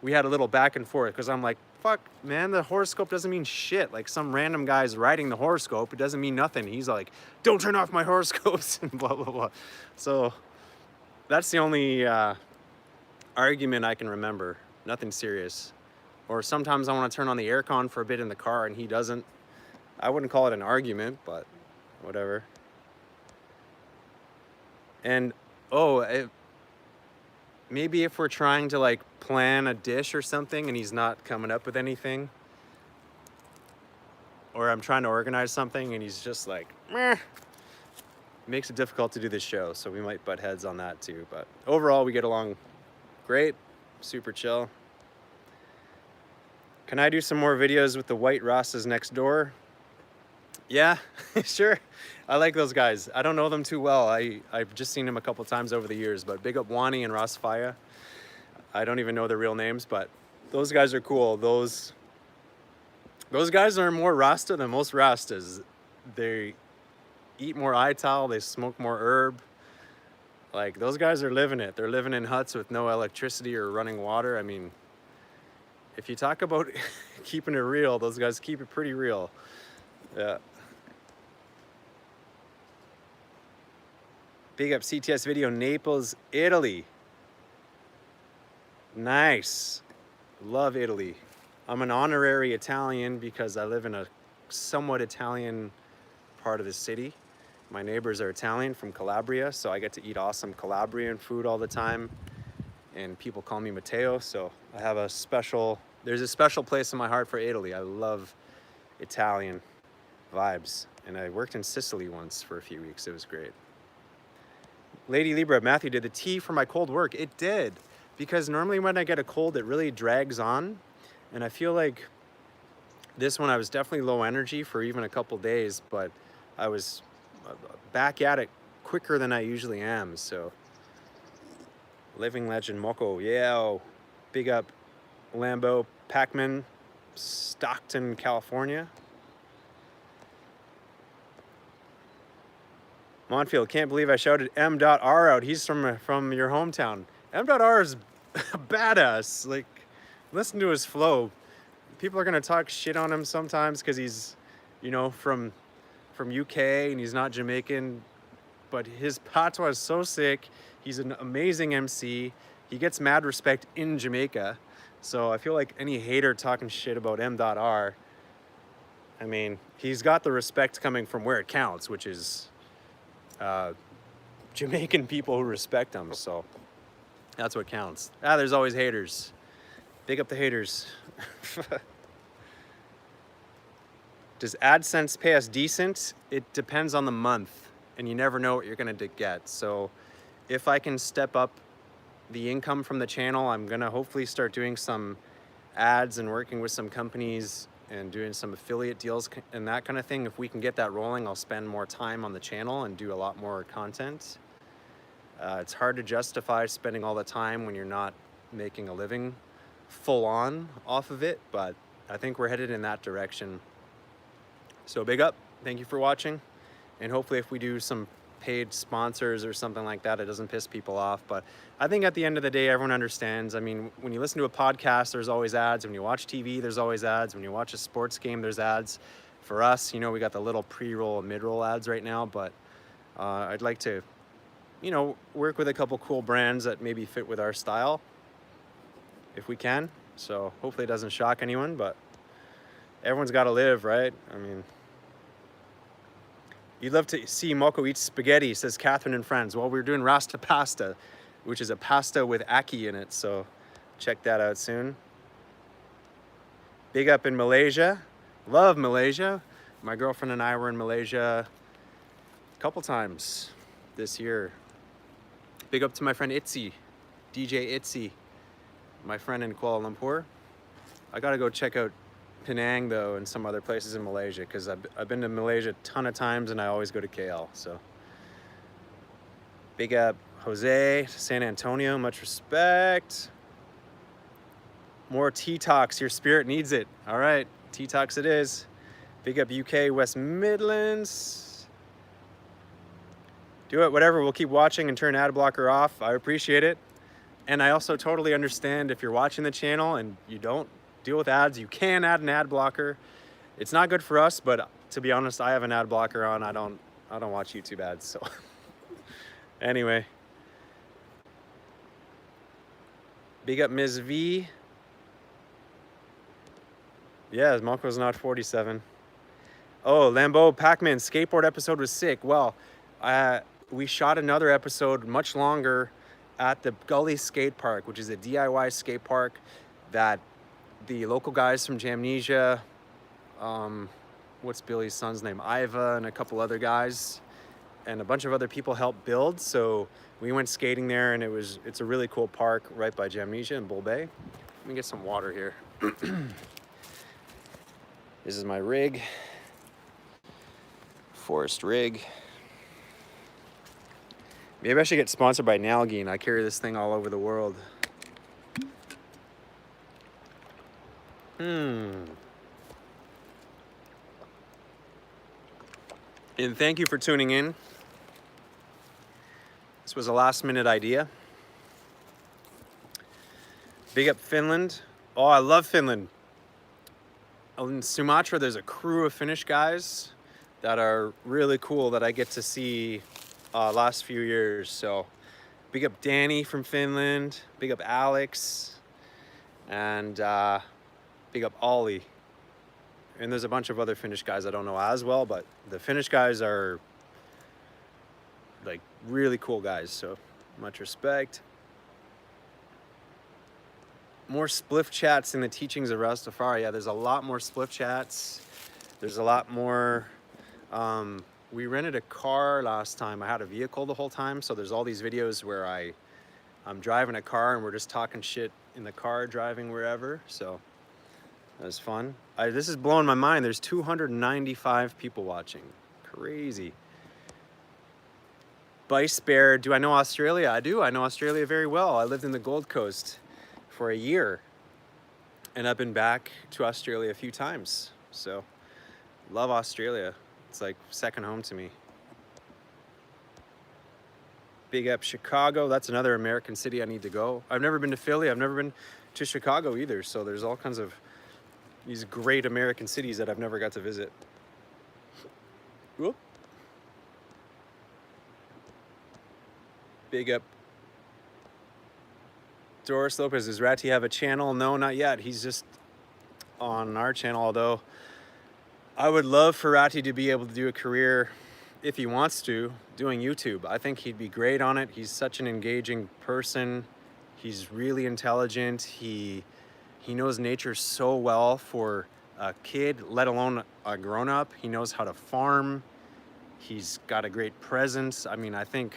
we had a little back and forth, because I'm like, fuck, man, the horoscope doesn't mean shit. Like, some random guy's writing the horoscope, it doesn't mean nothing. He's like, don't turn off my horoscopes, and blah, blah, blah. So that's the only argument I can remember. Nothing serious. Or sometimes I want to turn on the aircon for a bit in the car, and he doesn't. I wouldn't call it an argument, but whatever. And, maybe if we're trying to like plan a dish or something and he's not coming up with anything, or I'm trying to organize something and he's just like, meh, makes it difficult to do this show. So we might butt heads on that too. But overall, we get along great, super chill. Can I do some more videos with the white Rastas next door? Yeah, sure. I like those guys. I don't know them too well. I've just seen them a couple times over the years, but big up Wani and Rastafaya. I don't even know their real names, but those guys are cool. Those guys are more Rasta than most Rastas. They eat more ital, they smoke more herb. Like, those guys are living it. They're living in huts with no electricity or running water. I mean, if you talk about keeping it real, those guys keep it pretty real. Yeah. Big up CTS Video, Naples, Italy. Nice. Love Italy. I'm an honorary Italian because I live in a somewhat Italian part of the city. My neighbors are Italian from Calabria, so I get to eat awesome Calabrian food all the time. And people call me Matteo, so I have there's a special place in my heart for Italy. I love Italian vibes. And I worked in Sicily once for a few weeks. It was great. Lady Libra, Matthew, did the tea for my cold work? It did. Because normally when I get a cold, it really drags on. And I feel like this one, I was definitely low energy for even a couple days, but I was back at it quicker than I usually am. So, living legend Mochel, yeah. Big up Lambo Pacman, Stockton, California. Monfield, can't believe I shouted M.R out. He's from your hometown. M.R is badass. Like, listen to his flow. People are gonna talk shit on him sometimes because he's, from UK and he's not Jamaican, but his patois is so sick. He's an amazing MC. He gets mad respect in Jamaica. So I feel like any hater talking shit about M.R, I mean, he's got the respect coming from where it counts, which is Jamaican people who respect him, so that's what counts. There's always haters. Big up the haters. Does Adsense pay us decent? It depends on the month, and you never know what you're gonna get. So if I can step up the income from the channel, I'm gonna hopefully start doing some ads and working with some companies and doing some affiliate deals and that kind of thing. If we can get that rolling, I'll spend more time on the channel and do a lot more content. It's hard to justify spending all the time when you're not making a living full on off of it, but I think we're headed in that direction. So big up, thank you for watching, and hopefully if we do some paid sponsors or something like that, it doesn't piss people off. But I think at the end of the day, everyone understands. I mean, when you listen to a podcast, there's always ads. When you watch TV, there's always ads. When you watch a sports game, there's ads. For us, we got the little pre-roll, mid-roll ads right now, but I'd like to, work with a couple cool brands that maybe fit with our style, if we can. So hopefully it doesn't shock anyone, but everyone's got to live, right? I mean, you'd love to see Mochel eat spaghetti, says Catherine and friends. Well, we're doing Rasta pasta, which is a pasta with ackee in it, so check that out soon. Big up in Malaysia. Love Malaysia. My girlfriend and I were in Malaysia a couple times this year. Big up to my friend Itzy, DJ Itzy. my friend in Kuala Lumpur. I gotta go check out Penang though and some other places in Malaysia, because I've been to Malaysia a ton of times and I always go to KL. So big up Jose, San Antonio, much respect. More tea talks, your spirit needs it. All right, tea talks it is. Big up UK, West Midlands. Do it, whatever, we'll keep watching and turn ad blocker off. I appreciate it. And I also totally understand if you're watching the channel and you don't deal with ads, you can add an ad blocker. It's not good for us, but to be honest, I have an ad blocker on. I don't watch YouTube ads, so. Anyway. Big up Ms. V. Yeah, Mocho's not 47. Oh, Lambeau Pac-Man skateboard episode was sick. Well, we shot another episode much longer at the Gully Skate Park, which is a DIY skate park that the local guys from Jamnesia, what's Billy's son's name? Iva and a couple other guys and a bunch of other people helped build. So we went skating there and it's a really cool park right by Jamnesia in Bull Bay. Let me get some water here. This is my rig, Forest rig. Maybe I should get sponsored by Nalgene. I carry this thing all over the world. And thank you for tuning in. This was a last minute idea. Big up Finland. Oh, I love Finland. In Sumatra, there's a crew of Finnish guys that are really cool that I get to see last few years. So big up Danny from Finland, big up Alex, and big up Ollie. And there's a bunch of other Finnish guys I don't know as well, but the Finnish guys are like really cool guys, so much respect. More spliff chats in the teachings of Rastafari. Yeah, there's a lot more spliff chats. There's a lot more. We rented a car last time. I had a vehicle the whole time, so there's all these videos where I'm driving a car and we're just talking shit in the car, driving wherever. So that was fun. This is blowing my mind. There's 295 people watching. Crazy. Bice Bear. Do I know Australia? I do. I know Australia very well. I lived in the Gold Coast for a year, and I've been back to Australia a few times. So love Australia. It's like second home to me. Big up Chicago. That's another American city I need to go. I've never been to Philly. I've never been to Chicago either. So there's all kinds of these great American cities that I've never got to visit. Whoop. Big up Doris Lopez. Does Ratty have a channel? No, not yet. He's just on our channel, although I would love for Ratty to be able to do a career, if he wants to, doing YouTube. I think he'd be great on it. He's such an engaging person. He's really intelligent. He knows nature so well for a kid, let alone a grown-up. He knows how to farm. He's got a great presence. I mean, I think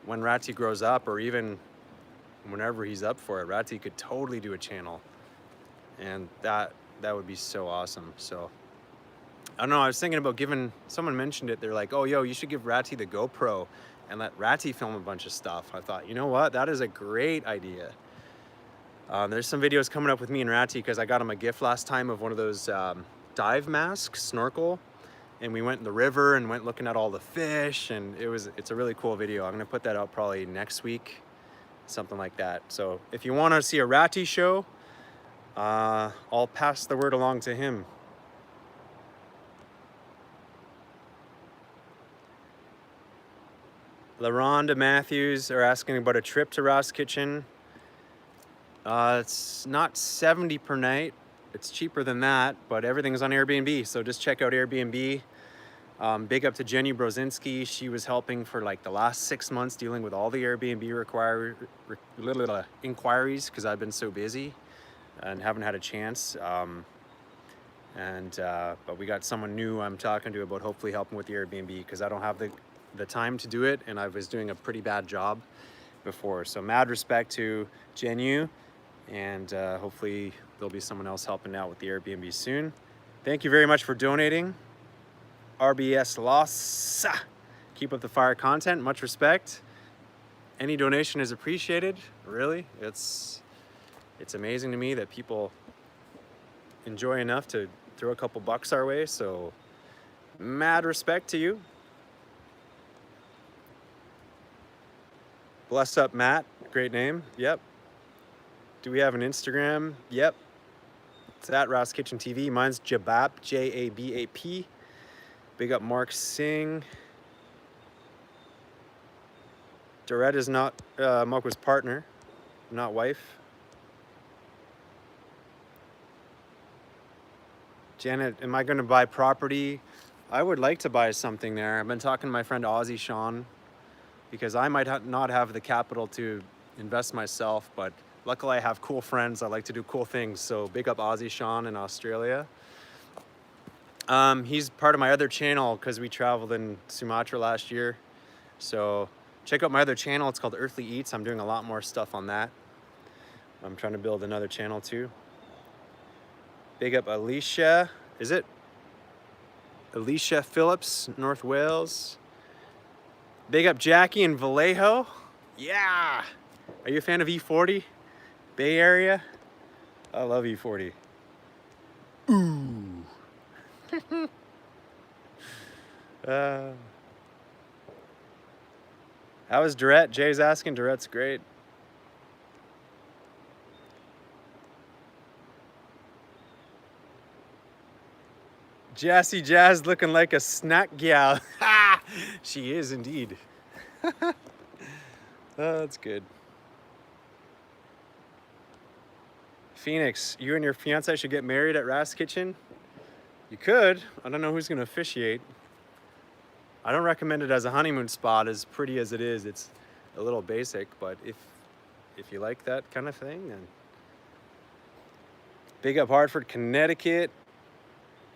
when Ratty grows up, or even whenever he's up for it, Ratty could totally do a channel. And that would be so awesome. So I don't know, I was thinking about giving, someone mentioned it, they're like, oh, yo, you should give Ratty the GoPro and let Ratty film a bunch of stuff. I thought, you know what, that is a great idea. There's some videos coming up with me and Ratty because I got him a gift last time of one of those dive masks, snorkel, and we went in the river and went looking at all the fish, and it's a really cool video. I'm gonna put that out probably next week, something like that. So if you wanna see a Ratty show, I'll pass the word along to him. LaRonda Matthews are asking about a trip to Ross Kitchen. It's not $70 per night. It's cheaper than that, but everything's on Airbnb. So just check out Airbnb. Big up to Jenny Brozinski. She was helping for like the last 6 months dealing with all the Airbnb inquiries because I've been so busy and haven't had a chance. But we got someone new I'm talking to about hopefully helping with the Airbnb because I don't have the time to do it, and I was doing a pretty bad job before. So mad respect to Jenu And hopefully there'll be someone else helping out with the Airbnb soon. Thank you very much for donating. RBS Loss. Keep up the fire content. Much respect. Any donation is appreciated. Really, it's amazing to me that people enjoy enough to throw a couple bucks our way. So mad respect to you. Bless up Matt. Great name. Yep. Do we have an Instagram? Yep. It's at Ross Kitchen TV. Mine's Jabap, Jabap. Big up Mark Singh. Dorette is not Mocha's partner, not wife. Janet, am I going to buy property? I would like to buy something there. I've been talking to my friend Ozzy Sean because I might not have the capital to invest myself, but luckily I have cool friends. I like to do cool things. So big up Ozzy Sean in Australia. He's part of my other channel because we traveled in Sumatra last year. So check out my other channel. It's called Earthly Eats. I'm doing a lot more stuff on that. I'm trying to build another channel too. Big up Alicia. Is it? Alicia Phillips, North Wales. Big up Jackie in Vallejo. Yeah. Are you a fan of E40? Bay Area? I love E40. Ooh. How is Dorette? Jay's asking. Dorette's great. Jassy Jazz looking like a snack gal. She is indeed. Oh, that's good. Phoenix, you and your fiance should get married at Ras Kitchen. You could. I don't know who's gonna officiate. I don't recommend it as a honeymoon spot. As pretty as it is, it's a little basic. But if you like that kind of thing, then big up Hartford, Connecticut.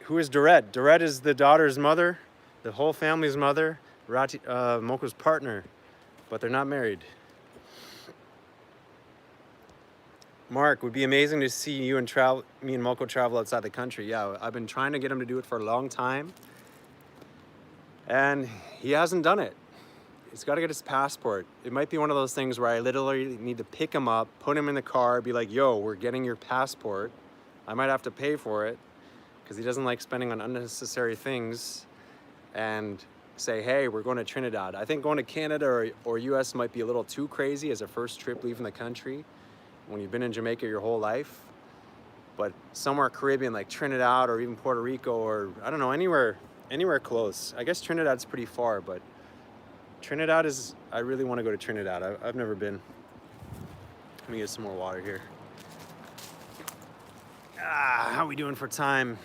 Who is Dorette? Dorette is the daughter's mother, the whole family's mother, Mocha's partner, but they're not married. Mark, would be amazing to see you and me and Mocha travel outside the country. Yeah, I've been trying to get him to do it for a long time, and he hasn't done it. He's got to get his passport. It might be one of those things where I literally need to pick him up, put him in the car, be like, yo, we're getting your passport. I might have to pay for it because he doesn't like spending on unnecessary things, and say, hey, we're going to Trinidad. I think going to Canada or US might be a little too crazy as a first trip leaving the country when you've been in Jamaica your whole life. But somewhere Caribbean like Trinidad or even Puerto Rico, or I don't know, anywhere close. I guess Trinidad's pretty far, but Trinidad is, I really want to go to Trinidad. I've never been. Let me get some more water here. How are we doing for time?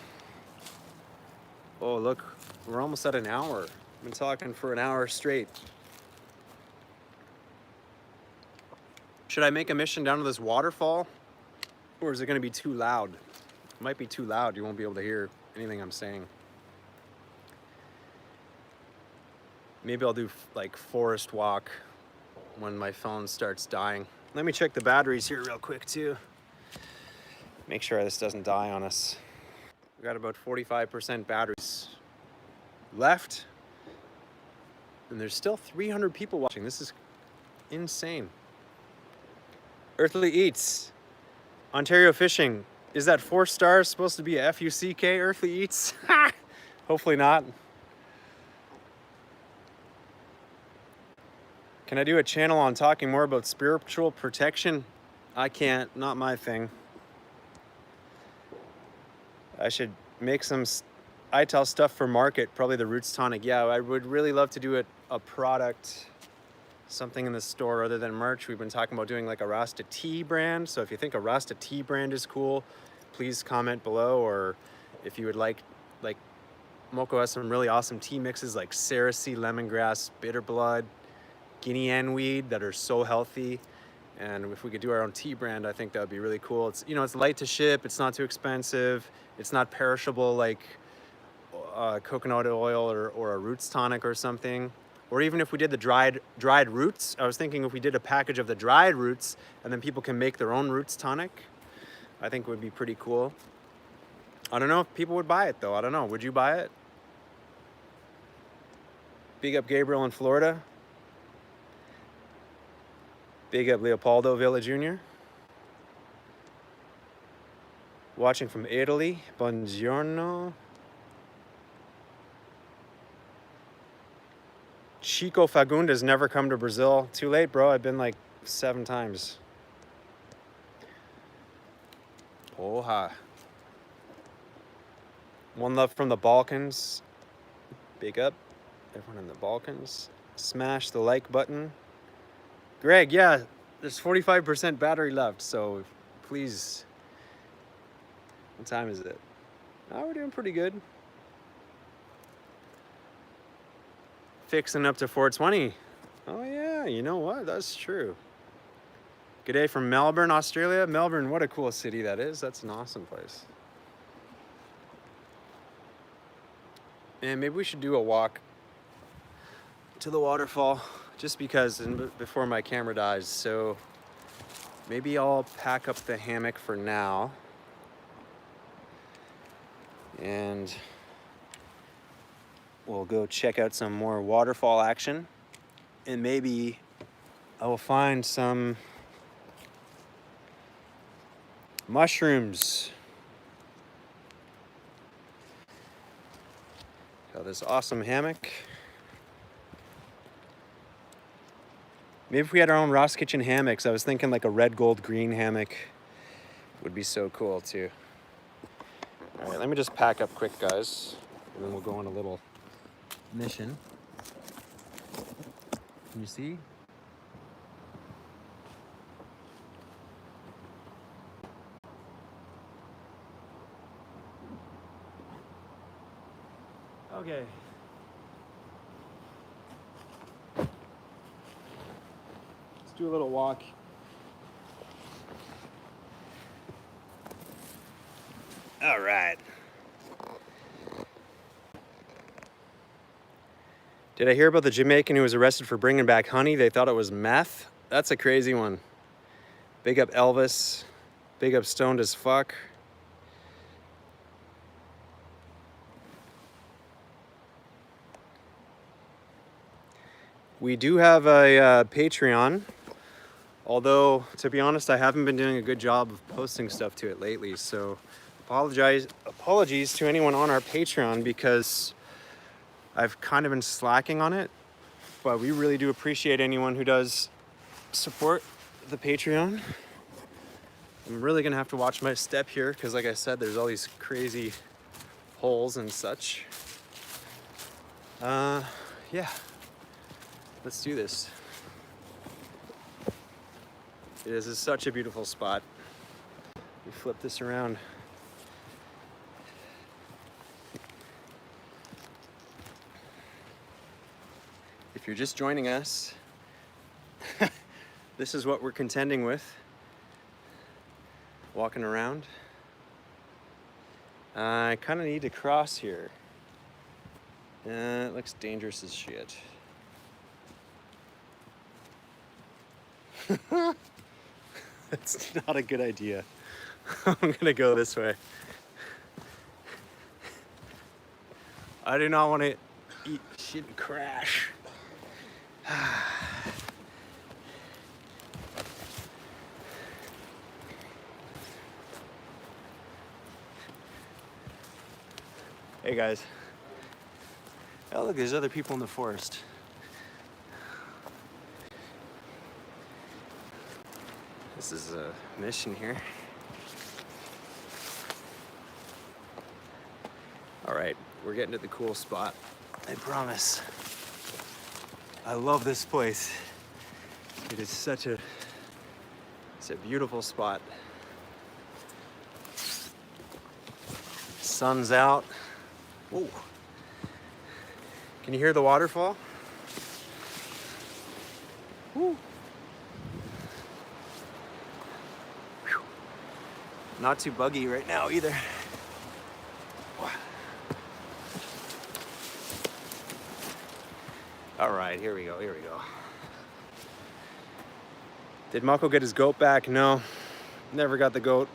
Oh, look, we're almost at an hour. I've been talking for an hour straight. Should I make a mission down to this waterfall? Or is it going to be too loud? It might be too loud. You won't be able to hear anything I'm saying. Maybe I'll do like forest walk when my phone starts dying. Let me check the batteries here real quick too. Make sure this doesn't die on us. We got about 45% batteries left. And there's still 300 people watching. This is insane. Earthly Eats. Ontario Fishing. Is that 4 stars supposed to be a FUCK, Earthly Eats? Hopefully not. Can I do a channel on talking more about spiritual protection? I can't, not my thing. I should make some ITEL stuff for market, probably the Roots Tonic. Yeah, I would really love to do a product, something in the store other than merch. We've been talking about doing like a Rasta tea brand. So if you think a Rasta tea brand is cool, please comment below. Or if you would like Mocha has some really awesome tea mixes like Cersei, lemongrass, bitter blood, guinea hen weed that are so healthy. And if we could do our own tea brand, I think that would be really cool. It's, you know, it's light to ship. It's not too expensive. It's not perishable like coconut oil or a Roots Tonic or something. Or even if we did the dried roots, I was thinking if we did a package of the dried roots and then people can make their own roots tonic, I think it would be pretty cool. I don't know if people would buy it though. I don't know. Would you buy it? Big up Gabriel in Florida. Big up Leopoldo Villa Jr. Watching from Italy. Buongiorno. Chico Fagundes never come to Brazil. Too late, bro. I've been like 7 times. Oha. One love from the Balkans. Big up. Everyone in the Balkans. Smash the like button. Greg, yeah, there's 45% battery left, so please. What time is it? Oh, we're doing pretty good. Fixing up to 420. Oh yeah, you know what? That's true. Good day from Melbourne, Australia. Melbourne, what a cool city that is. That's an awesome place. And maybe we should do a walk to the waterfall just because before my camera dies. So maybe I'll pack up the hammock for now. And we'll go check out some more waterfall action. And maybe I will find some mushrooms. Got this awesome hammock. Maybe if we had our own Ross Kitchen hammocks, I was thinking like a red, gold, green hammock would be so cool too. All right, let me just pack up quick, guys, and then we'll go on a little mission. Can you see? Okay. Let's do a little walk. All right. Did I hear about the Jamaican who was arrested for bringing back honey? They thought it was meth? That's a crazy one. Big up Elvis. Big up Stoned as Fuck. We do have a Patreon, although to be honest, I haven't been doing a good job of posting stuff to it lately. So apologies to anyone on our Patreon because I've kind of been slacking on it, but we really do appreciate anyone who does support the Patreon. I'm really gonna have to watch my step here because like I said, there's all these crazy holes and such. Yeah. Let's do this. This is such a beautiful spot. We flip this around. If you're just joining us, this is what we're contending with. Walking around. I kind of need to cross here. It looks dangerous as shit. That's not a good idea. I'm gonna go this way. I do not want to eat shit and crash. Hey guys. Oh look, there's other people in the forest. This is a mission here. All right, we're getting to the cool spot. I promise. I love this place. It is it's a beautiful spot. Sun's out. Whoa. Can you hear the waterfall? Woo. Not too buggy right now either. All right, here we go. Did Mochel get his goat back? No, never got the goat.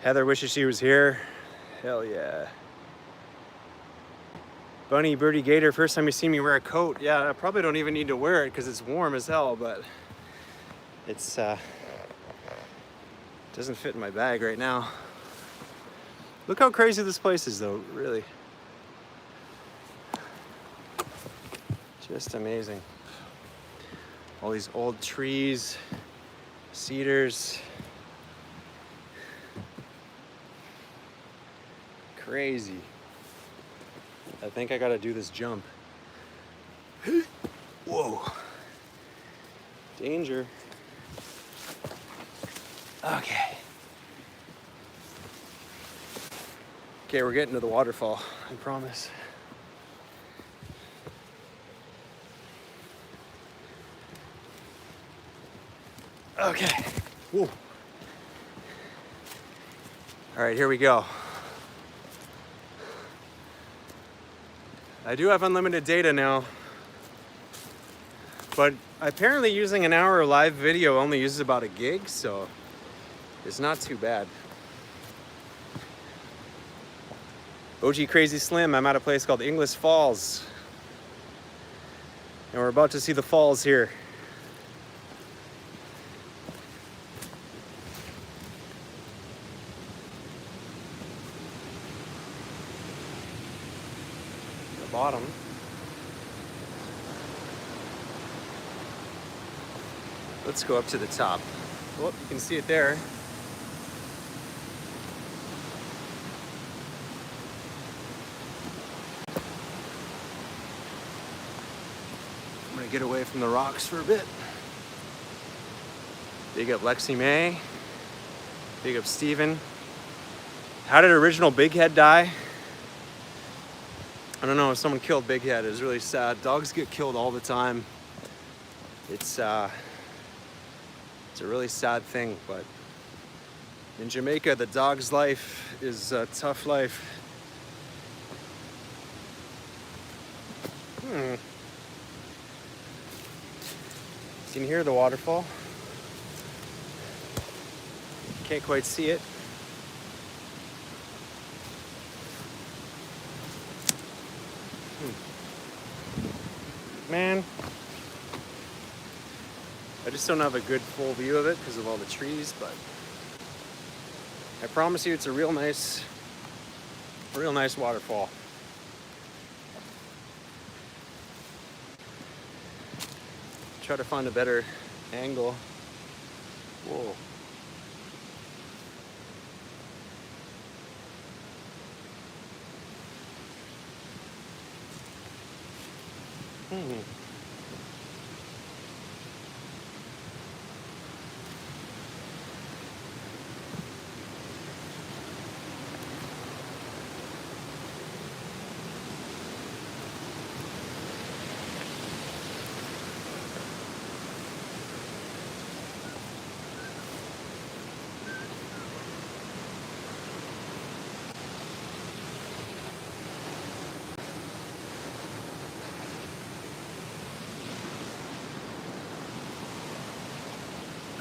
Heather wishes she was here. Hell yeah. Bunny, Birdie, Gator, first time you see me wear a coat. Yeah, I probably don't even need to wear it because it's warm as hell, but it's doesn't fit in my bag right now. Look how crazy this place is though, really. Just amazing. All these old trees, cedars. Crazy. I think I gotta do this jump. Whoa. Danger. Okay. Okay, we're getting to the waterfall, I promise. Okay. Whoa. All right, here we go. I do have unlimited data now, but apparently using an hour of live video only uses about a gig, so it's not too bad. OG Crazy Slim, I'm at a place called English Falls, and we're about to see the falls here. Bottom. Let's go up to the top. Oh, you can see it there. I'm gonna get away from the rocks for a bit. Big up Lexi May. Big up Steven. How did original Big Head die? I don't know, someone killed Big Head. It was really sad. Dogs get killed all the time. It's a really sad thing, but in Jamaica, the dog's life is a tough life. You can hear the waterfall. Can't quite see it. Man, I just don't have a good full view of it because of all the trees, but I promise you it's a real nice waterfall. Try to find a better angle. Whoa.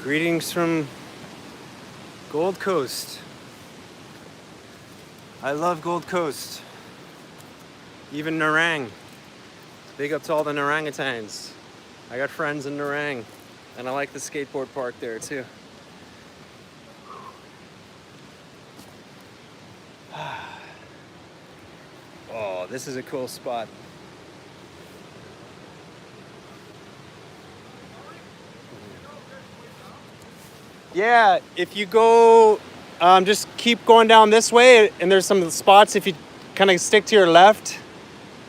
Greetings from Gold Coast. I love Gold Coast. Even Narang. Big up to all the Narangutans. I got friends in Narang, and I like the skateboard park there too. Oh, this is a cool spot. Yeah, if you go, just keep going down this way, and there's some spots, if you kind of stick to your left,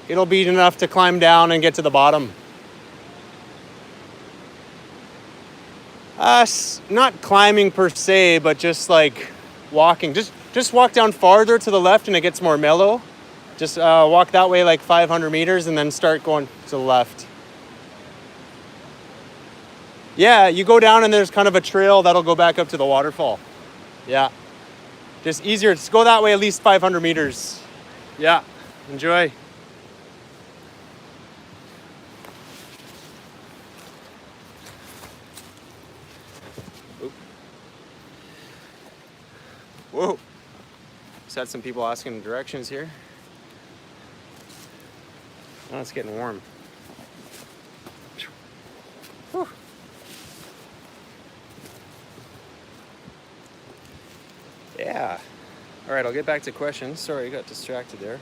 it'll be enough to climb down and get to the bottom. Not climbing per se, but just like walking. Just walk down farther to the left and it gets more mellow. Just walk that way like 500 meters and then start going to the left. Yeah, you go down and there's kind of a trail that'll go back up to the waterfall. Yeah. Just easier. Just go that way at least 500 meters. Yeah, enjoy. Oop. Whoa. Just had some people asking directions here. Oh, it's getting warm. Whew. Yeah. All right, I'll get back to questions. Sorry, I got distracted there.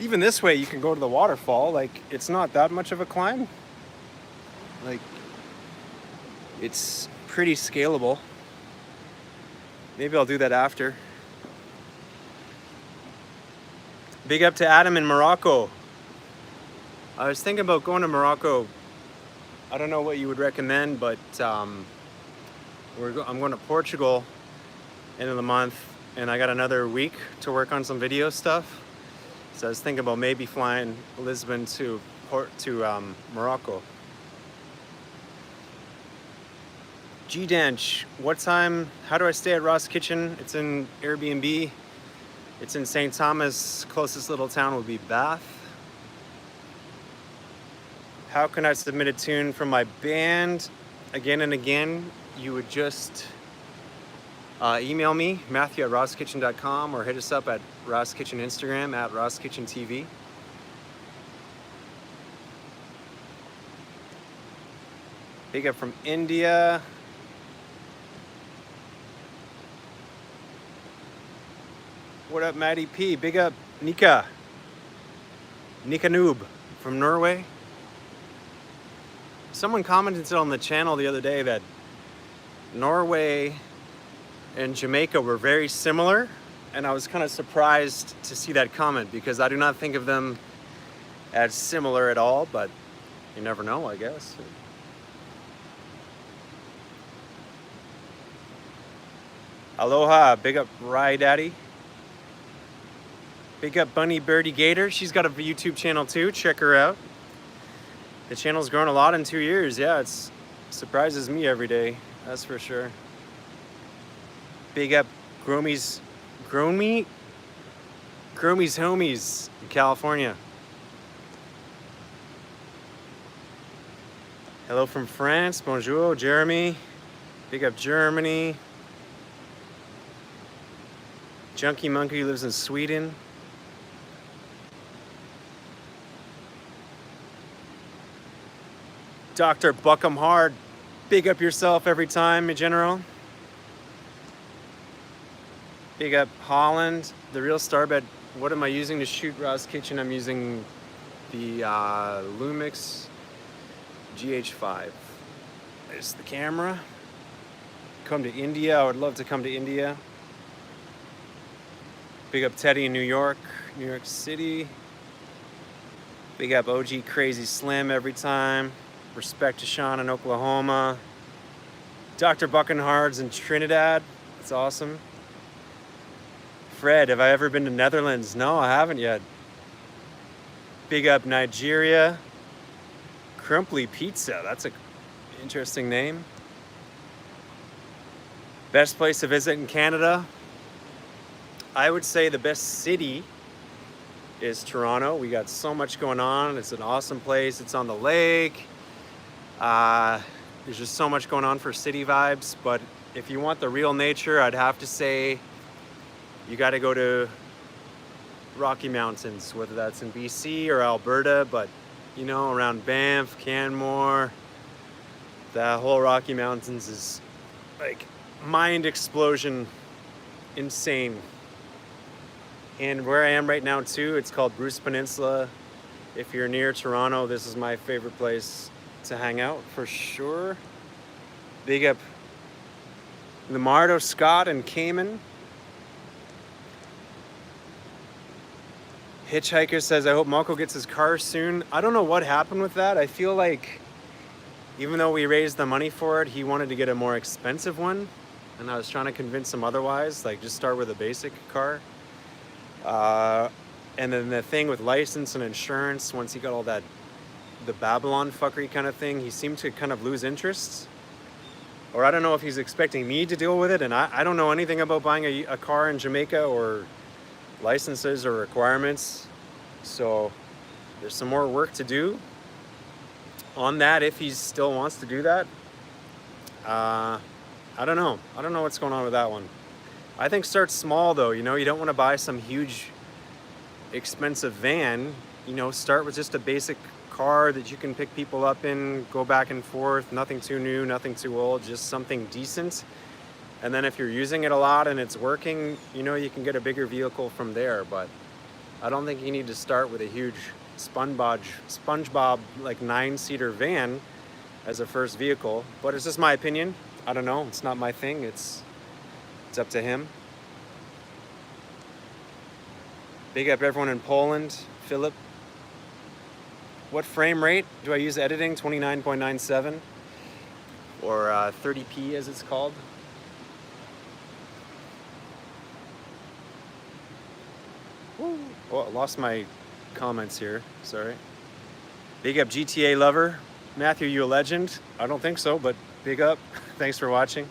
Even this way, you can go to the waterfall. Like, it's not that much of a climb. Like, it's pretty scalable. Maybe I'll do that after. Big up to Adam in Morocco. I was thinking about going to Morocco. I don't know what you would recommend, but I'm going to Portugal end of the month, and I got another week to work on some video stuff. So I was thinking about maybe flying Lisbon to Morocco. G-Dench, what time, how do I stay at Ross Kitchen? It's in Airbnb. It's in St. Thomas. Closest little town would be Bath. How can I submit a tune from my band? Again and again, you would just email me, Matthew@rosskitchen.com, or hit us up at Ross Kitchen Instagram, at Ross Kitchen TV. Big up from India. What up, Maddie P? Big up, Nika Noob from Norway. Someone commented on the channel the other day that Norway and Jamaica were very similar, and I was kind of surprised to see that comment because I do not think of them as similar at all, but you never know, I guess. Aloha, big up Rye Daddy. Big up Bunny Birdie Gator. She's got a YouTube channel too. Check her out. The channel's grown a lot in 2 years. Yeah, it surprises me every day. That's for sure. Big up Gromy's homies in California. Hello from France. Bonjour, Jeremy. Big up Germany. Junkie Monkey lives in Sweden. Dr. Buckham Hard, big up yourself every time, in general. Big up Holland, the real Starbed. What am I using to shoot Ross Kitchen? I'm using the Lumix GH5. There's the camera. Come to India, I would love to come to India. Big up Teddy in New York City. Big up OG Crazy Slim every time. Respect to Sean in Oklahoma. Dr. Buckenhard's in Trinidad. That's awesome. Fred, have I ever been to Netherlands? No, I haven't yet. Big up Nigeria. Crumply Pizza. That's an interesting name. Best place to visit in Canada? I would say the best city is Toronto. We got so much going on. It's an awesome place. It's on the lake. There's just so much going on for city vibes, but if you want the real nature, I'd have to say you got to go to Rocky Mountains, whether that's in BC or Alberta, but you know, around Banff, Canmore, the whole Rocky Mountains is like mind explosion, insane. And where I am right now too, it's called Bruce Peninsula. If you're near Toronto, this is my favorite place to hang out for sure. Big up Lamardo, Scott, and Cayman. Hitchhiker says, I hope Mochel gets his car soon. I don't know what happened with that. I feel like even though we raised the money for it, he wanted to get a more expensive one. And I was trying to convince him otherwise, like just start with a basic car. And then the thing with license and insurance, once he got all that, the Babylon fuckery kind of thing, he seemed to kind of lose interest. or I don't know if he's expecting me to deal with it, and I don't know anything about buying a car in Jamaica or licenses or requirements. So there's some more work to do on that if he still wants to do that. I don't know. I don't know what's going on with that one. I think start small though, you know, you don't want to buy some huge expensive van, you know, start with just a basic car that you can pick people up in, go back and forth, nothing too new, nothing too old, just something decent. And then if you're using it a lot and it's working, you know, you can get a bigger vehicle from there. But I don't think you need to start with a huge SpongeBob like 9-seater van as a first vehicle. But it's just my opinion. I don't know. It's not my thing. It's up to him. Big up everyone in Poland. Philip. What frame rate do I use editing? 29.97 or 30p as it's called. Woo. Oh, I lost my comments here. Sorry. Big up GTA lover. Matthew, you a legend? I don't think so, but big up. Thanks for watching.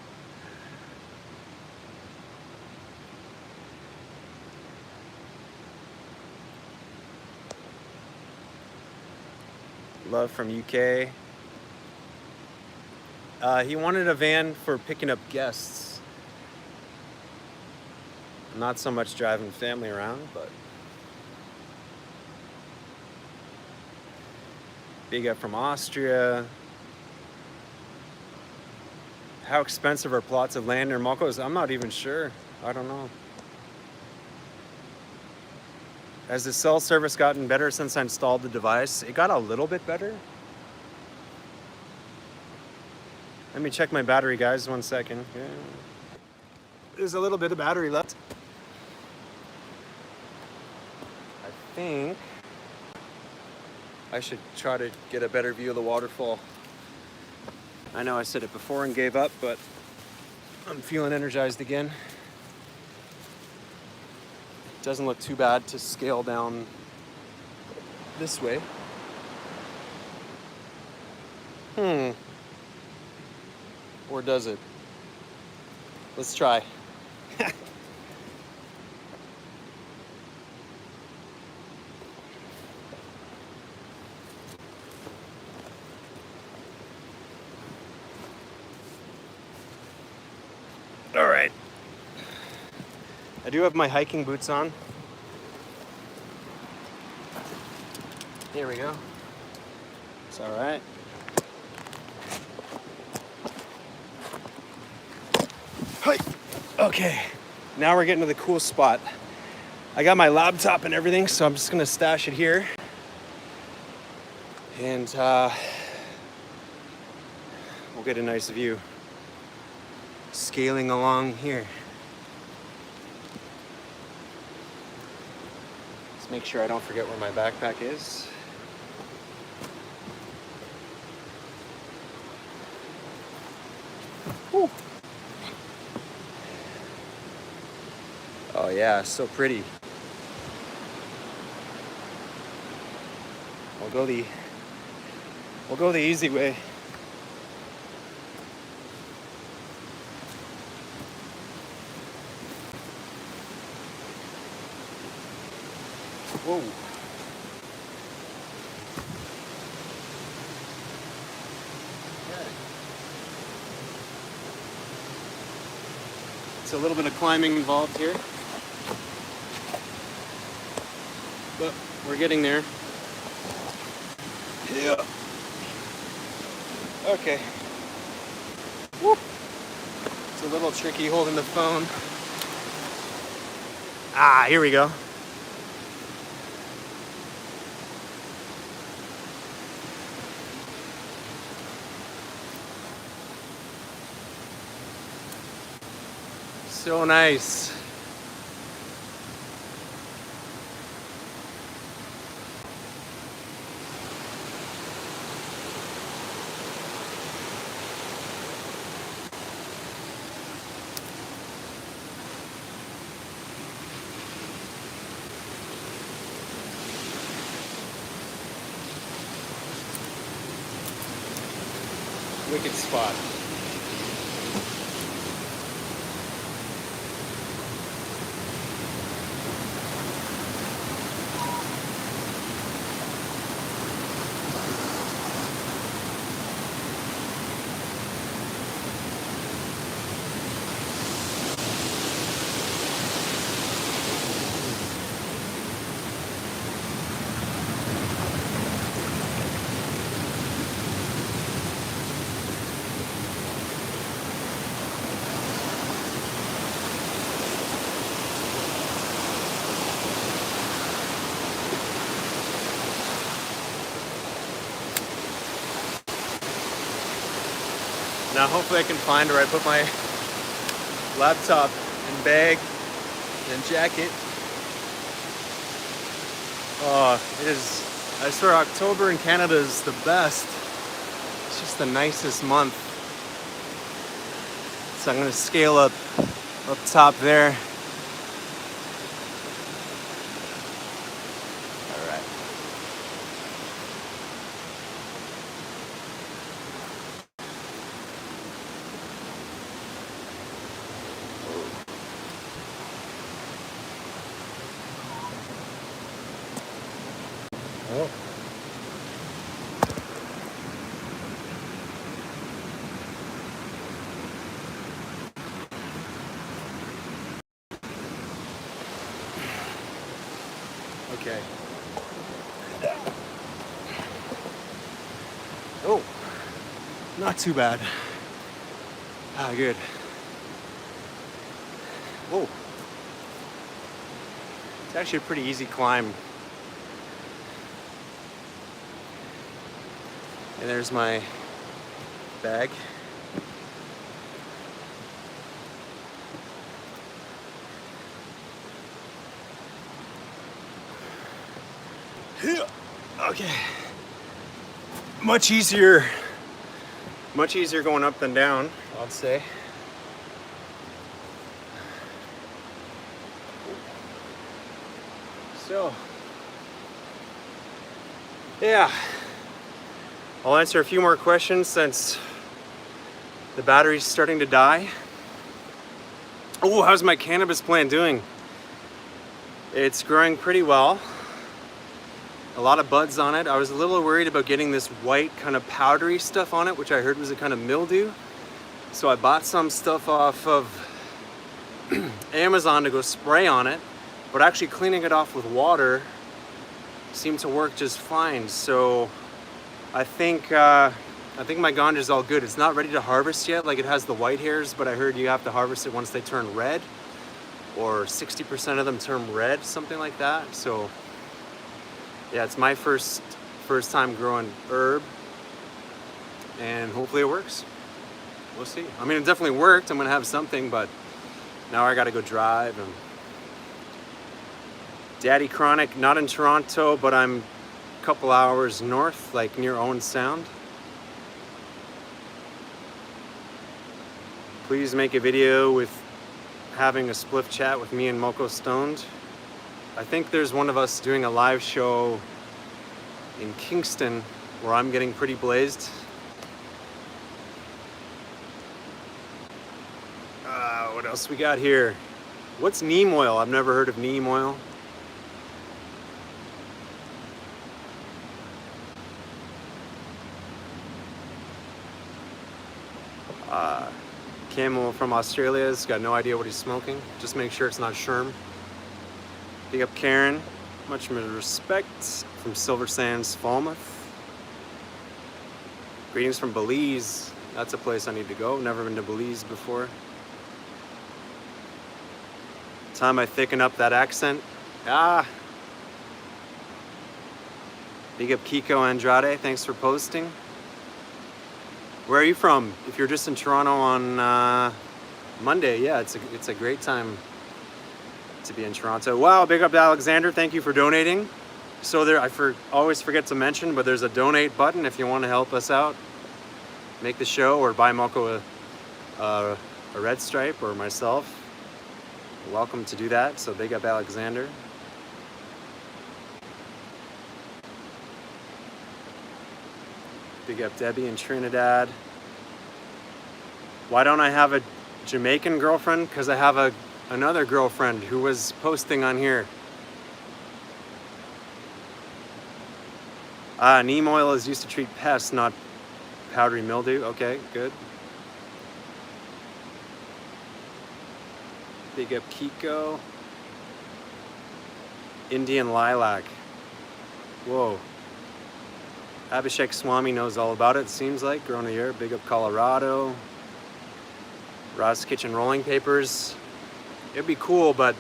Love from UK. He wanted a van for picking up guests. Not so much driving family around, but big up from Austria. How expensive are plots of land near Mochel? I'm not even sure. I don't know. Has the cell service gotten better since I installed the device? It got a little bit better. Let me check my battery, guys, 1 second. Yeah. There's a little bit of battery left. I think I should try to get a better view of the waterfall. I know I said it before and gave up, but I'm feeling energized again. Doesn't look too bad to scale down this way. Or does it? Let's try. All right. I do have my hiking boots on. Here we go. It's all right. Hi. Okay, now we're getting to the cool spot. I got my laptop and everything, so I'm just gonna stash it here. And we'll get a nice view. Scaling along here. Let's make sure I don't forget where my backpack is. Whew. Oh yeah, so pretty. We'll go the easy way. Whoa. It's a little bit of climbing involved here, but we're getting there. Yeah. Okay. Whoop. It's a little tricky holding the phone. Ah, here we go. So nice. Wicked spot. Now hopefully I can find where I put my laptop and bag and jacket. Oh, it is, I swear October in Canada is the best. It's just the nicest month. So I'm gonna scale up top there. All right. Oh. Okay. Oh, not too bad. Ah, good. Whoa. It's actually a pretty easy climb. And there's my bag. Okay. Much easier going up than down, I'd say. So, yeah. I'll answer a few more questions since the battery's starting to die. Oh, how's my cannabis plant doing? It's growing pretty well. A lot of buds on it. I was a little worried about getting this white kind of powdery stuff on it, which I heard was a kind of mildew. So I bought some stuff off of Amazon to go spray on it, but actually cleaning it off with water seemed to work just fine. So I think my ganja is all good. It's not ready to harvest yet. Like, it has the white hairs, but I heard you have to harvest it once they turn red, or 60% of them turn red, something like that. So yeah, it's my first time growing herb, and hopefully it works. We'll see. I mean, it definitely worked. I'm gonna have something, but now I gotta go drive. And Daddy Chronic, not in Toronto, but I'm a couple hours north, like near Owen Sound. Please make a video with having a spliff chat with me and Mochel stoned. I think there's one of us doing a live show in Kingston where I'm getting pretty blazed. What else we got here? What's neem oil? I've never heard of neem oil. Camel from Australia's got no idea what he's smoking. Just make sure it's not Sherm. Big up Karen. Much respect from Silver Sands, Falmouth. Greetings from Belize. That's a place I need to go. Never been to Belize before. Time I thicken up that accent. Big up Kiko Andrade. Thanks for posting. Where are you from? If you're just in Toronto on Monday, yeah, it's a great time to be in Toronto. Wow, big up to Alexander. Thank you for donating. So there, I always forget to mention, but there's a donate button if you want to help us out, make the show, or buy Mochel a red stripe, or myself. Welcome to do that. So big up Alexander. Big up Debbie in Trinidad. Why don't I have a Jamaican girlfriend? Because I have another girlfriend who was posting on here. Neem oil is used to treat pests, not powdery mildew. Okay, good. Big up Kiko. Indian lilac. Whoa. Abhishek Swami knows all about it, seems like. Grown here. Big up Colorado. Ross Kitchen rolling papers. It'd be cool, but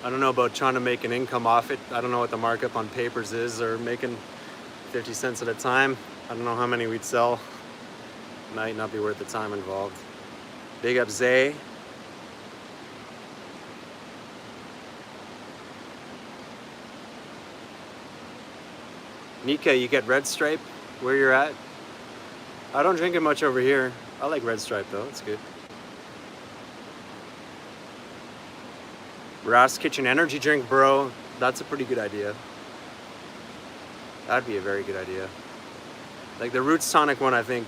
I don't know about trying to make an income off it. I don't know what the markup on papers is, or making 50 cents at a time. I don't know how many we'd sell. Might not be worth the time involved. Big up Zay. Nika, you get Red Stripe where you're at? I don't drink it much over here. I like Red Stripe though, it's good. Ras Kitchen energy drink, bro. That's a pretty good idea. That'd be a very good idea. Like the Roots Tonic one, I think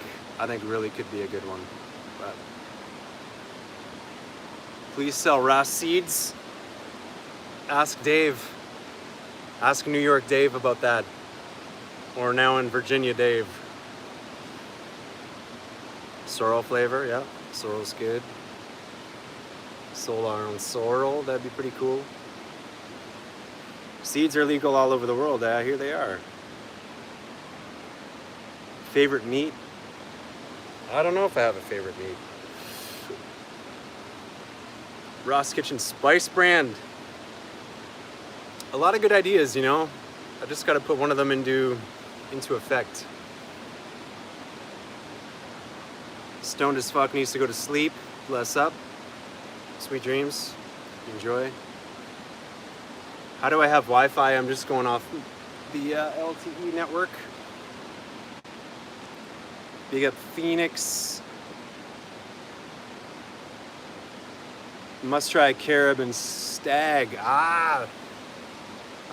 really could be a good one. But please sell Ras seeds. Ask Dave. Ask New York Dave about that. Or now in Virginia Dave. Sorrel flavor, yeah. Sorrel's good. Solar on sorrel, that'd be pretty cool. Seeds are legal all over the world. Here they are. Favorite meat? I don't know if I have a favorite meat. Ross Kitchen Spice brand. A lot of good ideas, you know. I just got to put one of them into effect. Stoned as fuck needs to go to sleep. Bless up. Sweet dreams. Enjoy. How do I have Wi-Fi? I'm just going off the LTE network. Big up Phoenix. Must try Carib and Stag. A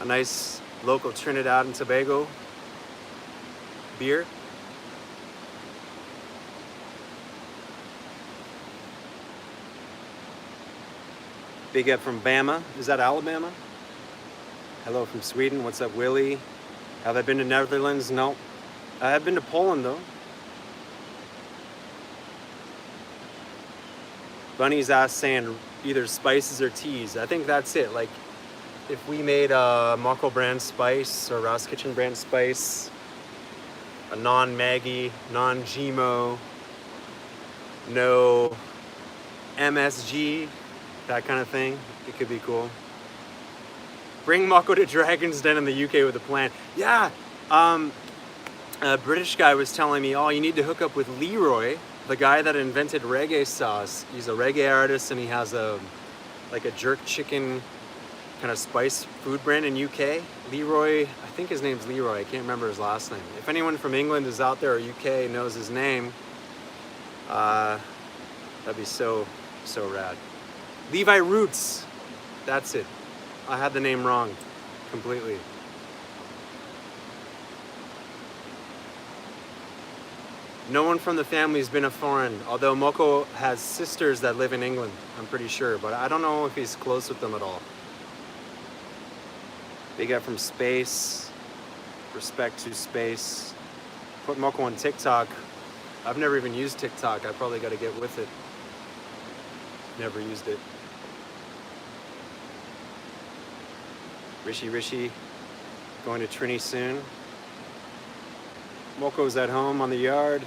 nice local Trinidad and Tobago beer. Big up from Bama. Is that Alabama? Hello from Sweden. What's up, Willie? Have I been to Netherlands? No. I have been to Poland, though. Bunny's ass saying either spices or teas. I think that's it. Like, if we made a Mochel brand spice or Ross Kitchen brand spice, a non-Maggie, non-GMO, no MSG, that kind of thing, it could be cool. Bring Mochel to Dragon's Den in the UK with a plan. Yeah, a British guy was telling me, oh, you need to hook up with Leroy, the guy that invented reggae sauce. He's a reggae artist and he has a jerk chicken kind of spice food brand in UK. Leroy, I think his name's Leroy. I can't remember his last name. If anyone from England is out there or UK knows his name, that'd be so rad. Levi Roots, that's it. I had the name wrong completely. No one from the family's been a foreign, although Mochel has sisters that live in England, I'm pretty sure, but I don't know if he's close with them at all. Big up from Space, respect to Space. Put Mochel on TikTok. I've never even used TikTok. I probably got to get with it. Never used it. Rishi, going to Trini soon. Mochel's at home on the yard.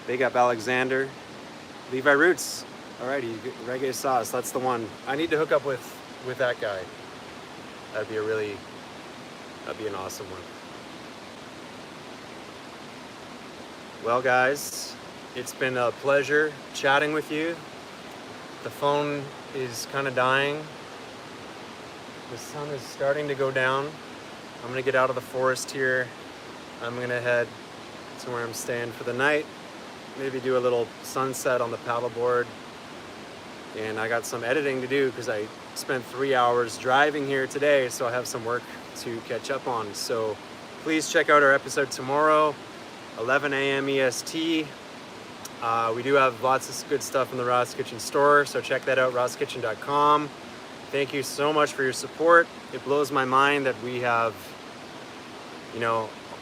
Big up Alexander. Levi Roots. Alrighty, reggae sauce, that's the one. I need to hook up with that guy. That'd be an awesome one. Well guys, it's been a pleasure chatting with you. The phone is kind of dying. The sun is starting to go down. I'm gonna get out of the forest here. I'm gonna head to where I'm staying for the night. Maybe do a little sunset on the paddleboard. And I got some editing to do because I spent 3 hours driving here today, so I have some work to catch up on. So please check out our episode tomorrow, 11 a.m. EST. We do have lots of good stuff in the Ross Kitchen store, so check that out, rosskitchen.com. Thank you so much for your support. It blows my mind that we have,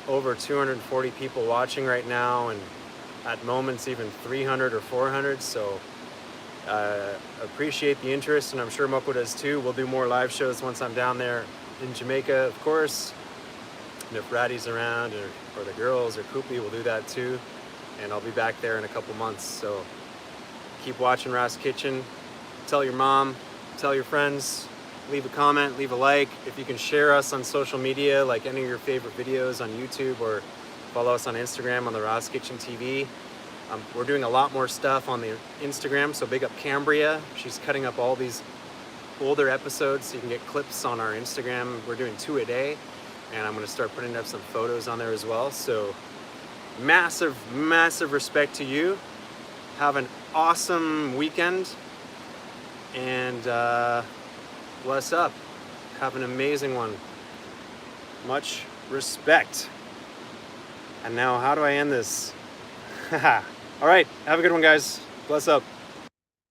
over 240 people watching right now, and at moments even 300 or 400. So appreciate the interest, and I'm sure Mochel does too. We'll do more live shows once I'm down there in Jamaica, of course. And if Ratty's around or the girls or Koopy, we'll do that too. And I'll be back there in a couple months. So keep watching Ross Kitchen. Tell your mom, tell your friends, leave a comment, leave a like. If you can share us on social media, like any of your favorite videos on YouTube, or follow us on Instagram on the Ross Kitchen TV. We're doing a lot more stuff on the Instagram, so big up Cambria. She's cutting up all these older episodes so you can get clips on our Instagram. We're doing 2 a day, and I'm gonna start putting up some photos on there as well. So massive, massive respect to you. Have an awesome weekend, and bless up. Have an amazing one. Much respect. And now, how do I end this? All right, have a good one, guys. Bless up.